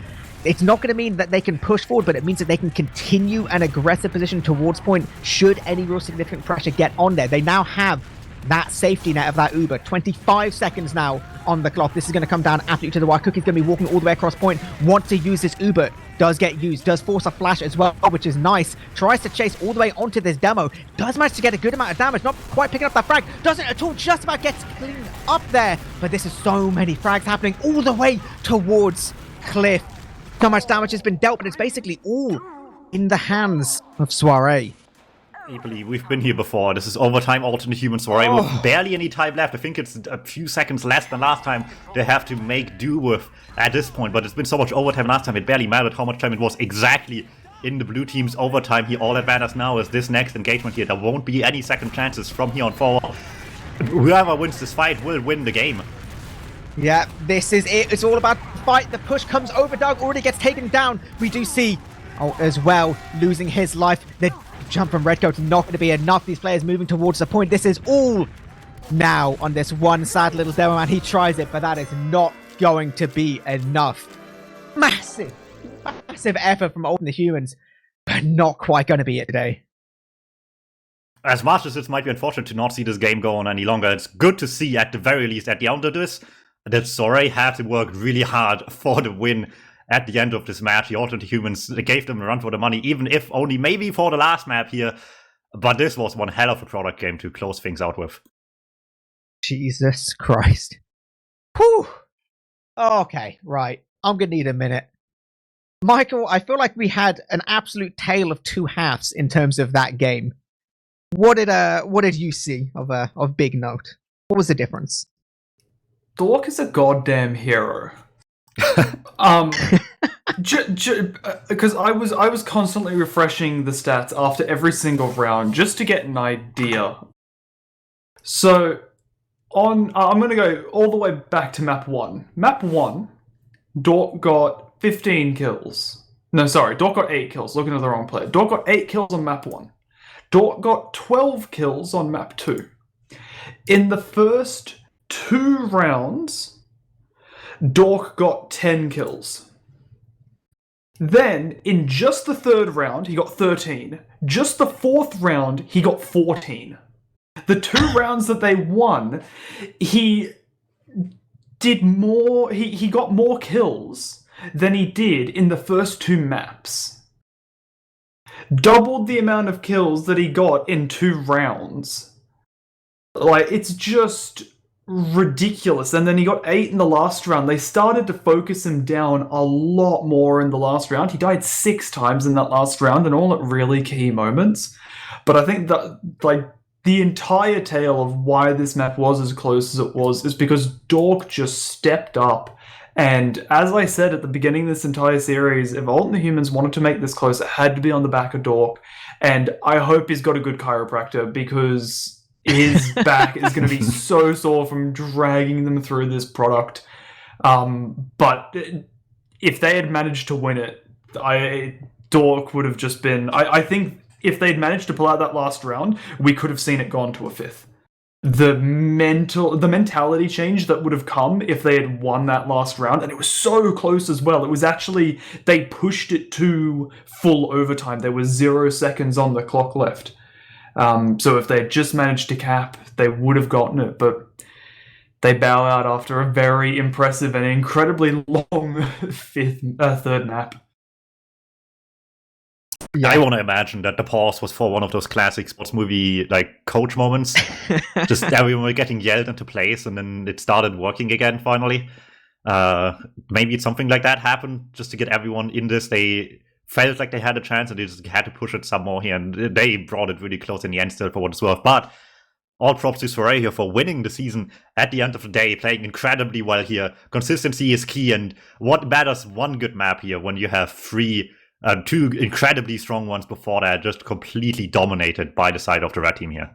it's not going to mean that they can push forward, but it means that they can continue an aggressive position towards point should any real significant pressure get on there. They now have that safety net of that Uber. 25 seconds now on the clock. This is going to come down absolutely to the wire. Cookie's going to be walking all the way across point. Wants to use this Uber. Does get used. Does force a flash as well, which is nice. Tries to chase all the way onto this demo. Does manage to get a good amount of damage. Not quite picking up that frag. Doesn't at all. Just about gets cleaned up there. But this is so many frags happening all the way towards Cliff. So much damage has been dealt, but it's basically all in the hands of Soirée. eepily, we've been here before. This is overtime alternate human soirée with barely any time left. I think it's a few seconds less than last time they have to make do with at this point, but it's been so much overtime last time, it barely mattered how much time it was exactly in the blue team's overtime here. All that matters now is this next engagement here. There won't be any second chances from here on forward. Whoever wins this fight will win the game. Yeah, this is it. It's all about the fight. The push comes over. Doug already gets taken down. We do see, as well, losing his life. The jump from Redcoat's not going to be enough. These players moving towards the point. This is all now on this one sad little demo man. He tries it, but that is not going to be enough. Massive effort from Ultimate Humans, but not quite going to be it today. As much as it might be unfortunate to not see this game go on any longer, it's good to see at the very least at the end of this that Soirée had to work really hard for the win at the end of this match. The alternate humans, they gave them a run for the money, even if only maybe for the last map here. But this was one hell of a product game to close things out with. Jesus Christ. Whew. Okay, right. I'm going to need a minute. Michael, I feel like we had an absolute tale of two halves in terms of that game. What did you see of big note? What was the difference? Dork is a goddamn hero. Because I was constantly refreshing the stats after every single round just to get an idea. So I'm going to go all the way back to map 1. Map 1, Dork got 15 kills. No, sorry, Dork got 8 kills. Looking at the wrong player. Dork got 8 kills on map 1. Dork got 12 kills on map 2. In the first 2 rounds, Dork got 10 kills. Then, in just the 3rd round, he got 13. Just the 4th round, he got 14. The 2 rounds that they won, he did more. He got more kills than he did in the first 2 maps. Doubled the amount of kills that he got in 2 rounds. Like, it's just ridiculous. And then he got 8 in the last round. They started to focus him down a lot more in the last round. He died 6 times in that last round, and all at really key moments. But I think that, like, the entire tale of why this map was as close as it was is because Dork just stepped up. And as I said at the beginning of this entire series, if Ultimate Humans wanted to make this close, it had to be on the back of Dork. And I hope he's got a good chiropractor, because his back is going to be so sore from dragging them through this product. But if they had managed to win it, Dork would have just been... I think if they'd managed to pull out that last round, we could have seen it gone to a 5th. The mentality change that would have come if they had won that last round, and it was so close as well. It was actually, they pushed it to full overtime. There was 0 seconds on the clock left. So if they had just managed to cap, they would have gotten it, but they bow out after a very impressive and incredibly long 3rd map. Yeah. I want to imagine that the pause was for one of those classic sports movie like coach moments. Just everyone were getting yelled into place, and then it started working again finally. Maybe it's something like that happened just to get everyone in this. They felt like they had a chance, and they just had to push it some more here, and they brought it really close in the end still for what it's worth. But all props to Soirée here for winning the season at the end of the day, playing incredibly well here. Consistency is key, and what matters one good map here when you have 2 incredibly strong ones before that, just completely dominated by the side of the red team here.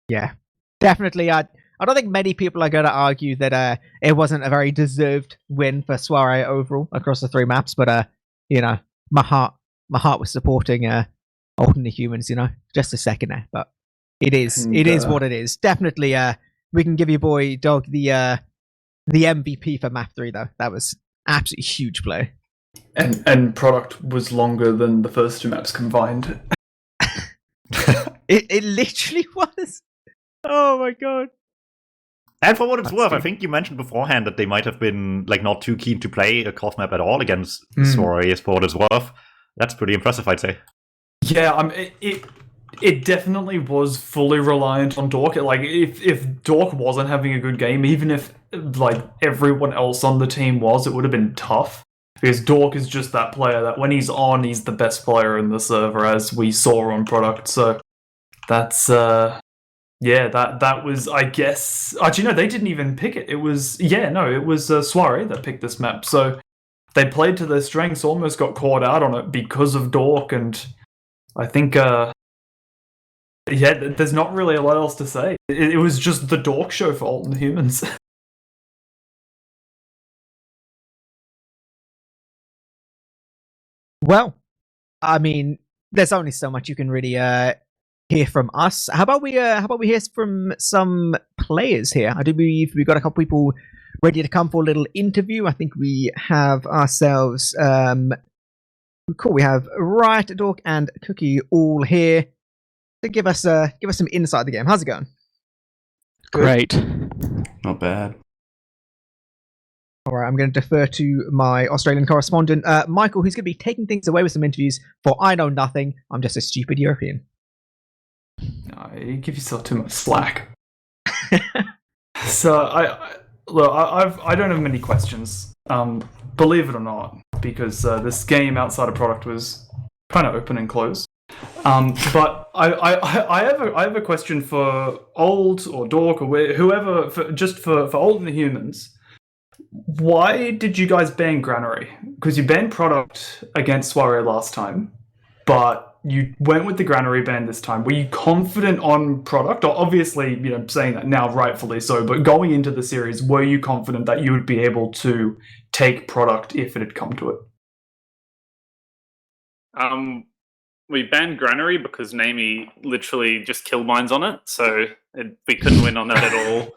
Yeah, definitely. I don't think many people are going to argue that it wasn't a very deserved win for Soirée overall across the 3 maps, but my heart was supporting Ultimate Humans, just a second there. But it is what it is. Definitely, we can give your boy Dog the MVP for map 3 though. That was absolutely huge play. And product was longer than the first 2 maps combined. It literally was. Oh my god. And for what it's That's worth, I good. think you mentioned beforehand that they might have been like not too keen to play a Koth map at all against soirée, for what it's worth. That's pretty impressive, I'd say. Yeah, it definitely was fully reliant on Dork. Like, if Dork wasn't having a good game, even if like everyone else on the team was, it would have been tough. Because Dork is just that player that when he's on, he's the best player in the server, as we saw on product. So that's that was, I guess. Actually, no, they didn't even pick it. It was soirée that picked this map. So they played to their strengths, almost got caught out on it because of Dork, and I think there's not really a lot else to say. It was just the Dork show for Alt and Humans. Well, I mean, there's only so much you can really hear from us. How about we hear from some players here? I do believe we've got a couple people ready to come for a little interview. I think we have ourselves cool. We have Riot, Dork, and Cookie all here to give us some insight of the game. How's it going? Good. Great. Not bad. All right, I'm going to defer to my Australian correspondent, Michael, who's going to be taking things away with some interviews for I know nothing. I'm just a stupid European. No, you give yourself too much slack. So I don't have many questions. Believe it or not, because this game outside of product was kind of open and closed. But I have a question for Old or Dork or whoever, for Old and the Humans. Why did you guys ban Granary? Because you banned product against soirée last time, but you went with the Granary ban this time. Were you confident on product? Or obviously, saying that now, rightfully so, but going into the series, were you confident that you would be able to take product if it had come to it? We banned Granary because Namie literally just kill mines on it, so we couldn't win on that at all.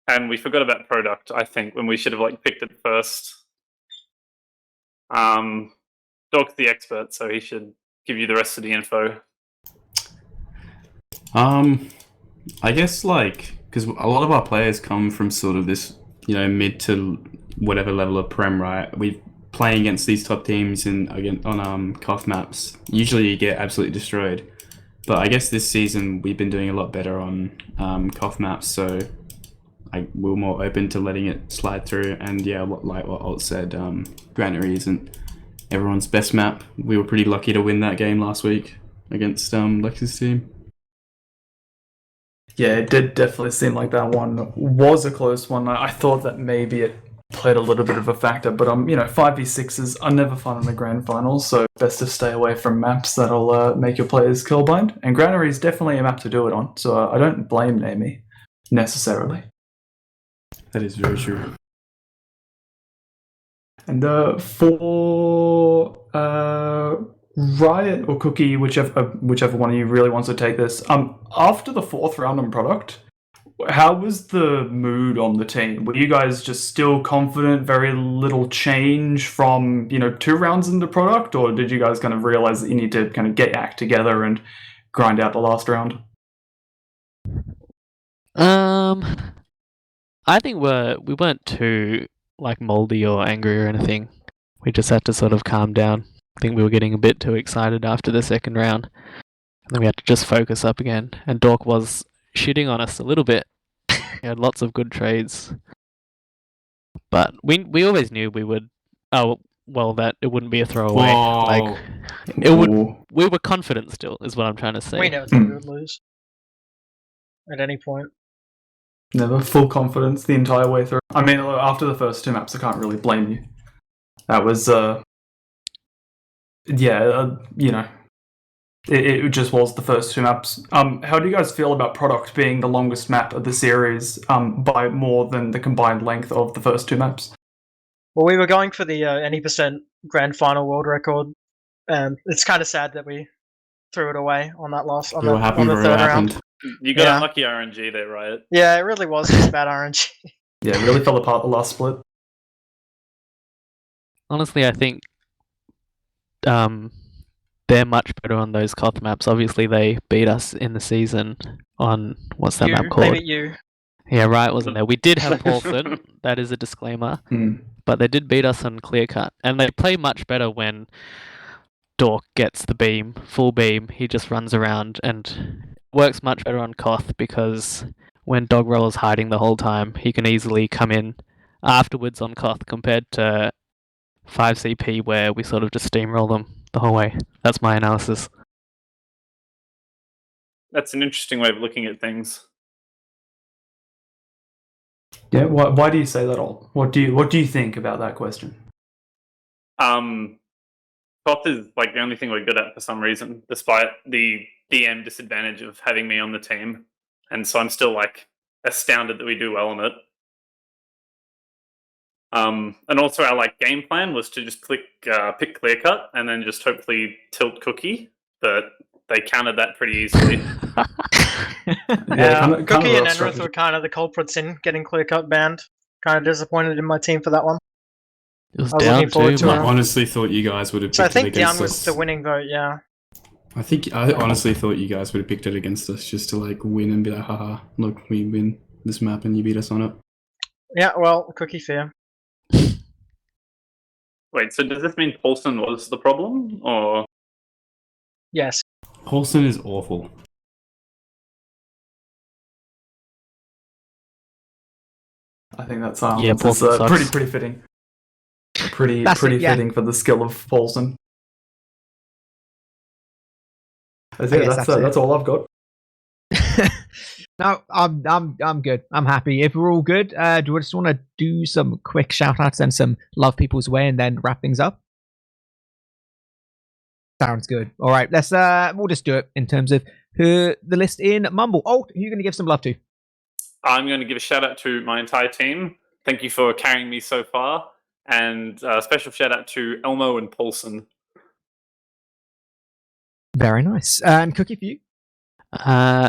And we forgot about product, I think, when we should have picked it first. Dork's the expert, so he should give you the rest of the info. I guess because a lot of our players come from sort of this, mid to whatever level of Prem, right? We playing against these top teams on Koth maps. Usually you get absolutely destroyed, but I guess this season we've been doing a lot better on Koth maps, so we're more open to letting it slide through. And yeah, like what Alt said, Granary isn't everyone's best map. We were pretty lucky to win that game last week against Lex's team. Yeah, it did definitely seem like that one was a close one. I thought that maybe it played a little bit of a factor, but 5v6s are never fun in the grand finals, so best to stay away from maps that'll make your players killbind. And Granary is definitely a map to do it on, so I don't blame Namie necessarily. That is very true. And for Riot or Cookie, whichever one of you really wants to take this, after the 4th round on product, how was the mood on the team? Were you guys just still confident, very little change from 2 rounds into product, or did you guys kind of realize that you need to kind of get your act together and grind out the last round? I think we weren't too moldy or angry or anything. We just had to sort of calm down. I think we were getting a bit too excited after the 2nd round. And then we had to just focus up again. And Dork was shitting on us a little bit. He had lots of good trades. But we always knew we would that it wouldn't be a throwaway. Whoa. We were confident still, is what I'm trying to say. We never thought we would lose at any point. Never full confidence the entire way through. I mean, after the first 2 maps, I can't really blame you. That was, it just was the first 2 maps. How do you guys feel about product being the longest map of the series by more than the combined length of the first 2 maps? Well, we were going for the any percent grand final world record. It's kind of sad that we threw it away on that last on the 3rd round. You got unlucky RNG there, right? Yeah, it really was just bad RNG. Yeah, it really fell apart the last split. honestly, I think they're much better on those Koth maps. Obviously, they beat us in the season on what's that map They called? beat you. Yeah, right, wasn't there? We did have Paulson. That is a disclaimer. But they did beat us on clear cut, and they play much better when Dork gets the beam, full beam. He just runs around and works much better on Koth because when Dogroller's hiding the whole time, he can easily come in afterwards on Koth compared to 5CP where we sort of just steamroll them the whole way. That's my analysis. That's an interesting way of looking at things. Yeah, why do you say that all? What do you think about that question? Koth is like the only thing we're good at for some reason, despite the DM disadvantage of having me on the team. And so I'm still like astounded that we do well on it. And also our like game plan was to just pick clear cut and then just hopefully tilt Cookie, but they countered that pretty easily. Cookie and Enrith were kind of the culprits in getting clear cut banned. Kind of disappointed in my team for that one. It was I was down looking forward to I it. honestly thought you guys would have picked So I think it against down was us. the winning vote, yeah. I honestly thought you guys would have picked it against us just to like win and be like, haha, look, we win this map and you beat us on it. Yeah, well, Cookie fair. Wait, so does this mean Paulson was the problem, or? Yes. Paulson is awful. I think that's Paulson sucks. pretty fitting. Pretty fitting for the skill of Paulson. That's all I've got. No, I'm good. I'm happy. If we're all good, do we just want to do some quick shout outs and some love people's way and then wrap things up? Sounds good. All right, let's we'll just do it in terms of the list in Mumble. Oh, who are you going to give some love to? I'm going to give a shout out to my entire team. Thank you for carrying me so far. And a special shout out to Elmo and Paulson. Very nice. And Cookie for you?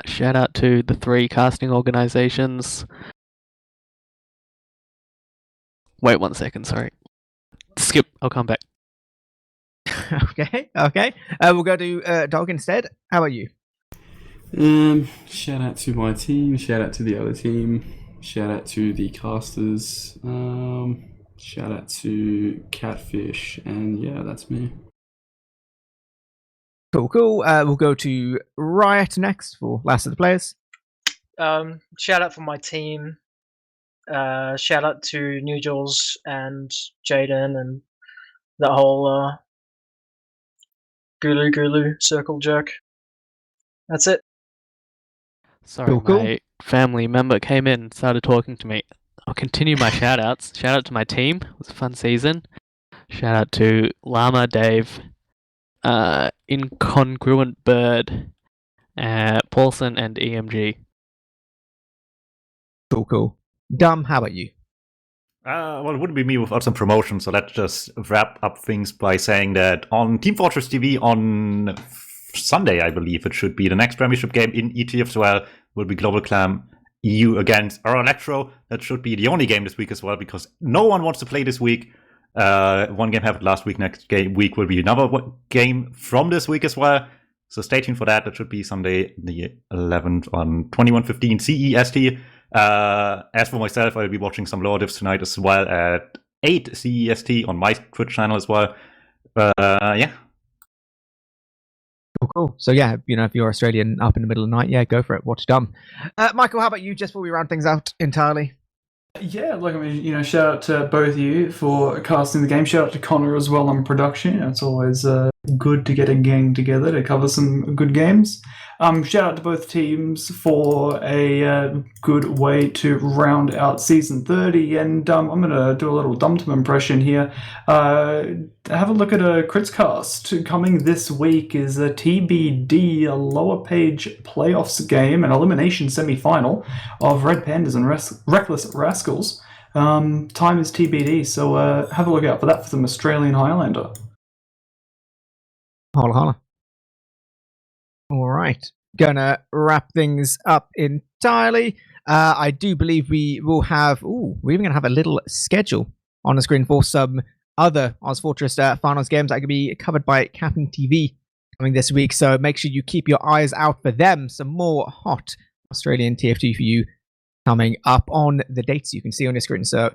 Shout out to the 3 casting organizations. Wait 1 second, sorry. Skip, I'll come back. Okay. We'll go to Dog instead. How about you? Shout out to my team, shout out to the other team, shout out to the casters, shout out to Catfish, and yeah, that's me. Cool. We'll go to Riot next for last of the players. Shout out for my team. Shout out to New Jules and Jaden and the whole Gulu circle jerk. That's it. Sorry, my family member came in and started talking to me. I'll continue my shout outs. Shout out to my team. It was a fun season. Shout out to Llama, Dave, Incongruent Bird, Paulson, and EMG. Cool. Dum, how about you? Well, it wouldn't be me without some promotion, so let's just wrap up things by saying that on Team Fortress TV on Sunday, I believe it should be, the next Premiership game in ET as well will be Global Clam EU against our Electro. That should be the only game this week as well, because no one wants to play this week. One game happened last week. Next week will be another game from this week as well. So stay tuned for that. That should be Sunday the 11th on 21:15 CEST. As for myself, I'll be watching some Lower Divs tonight as well at 8 CEST on my Twitch channel as well. Yeah. Cool. So yeah, if you're Australian up in the middle of the night, yeah, go for it. Watch Dum. Michael, how about you? Just before we round things out entirely. Yeah, look, I mean, shout out to both of you for casting the game. Shout out to Connor as well on production. It's always good to get a gang together to cover some good games. Shout out to both teams for a good way to round out Season 30. And I'm going to do a little DuMmTm impression here. Have a look at a Critscast. Coming this week is a TBD, a lower page playoffs game, an elimination semi-final of Red Pandas and Reckless Rascals. Time is TBD, so have a look out for that for some Australian Highlander. Holla. All right. Gonna wrap things up entirely. I do believe we will have... we're even going to have a little schedule on the screen for some other ozfortress finals games that could be covered by Captain TV coming this week. So make sure you keep your eyes out for them. Some more hot Australian TF2 for you coming up on the dates you can see on your screen. So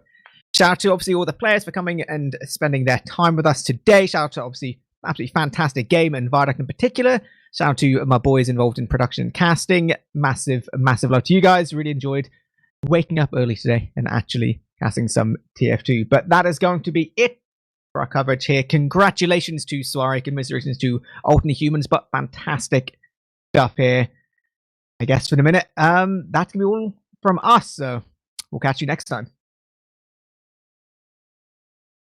shout out to obviously all the players for coming and spending their time with us today. Shout out to obviously absolutely fantastic game and Viaduct in particular. Shout out to my boys involved in production and casting. Massive love to you guys. Really enjoyed waking up early today and actually casting some TF2. But that is going to be it for our coverage here. Congratulations to Soirée, commiserations to alternate humans, but fantastic stuff here. I guess for the minute, that's gonna be all from us. So we'll catch you next time.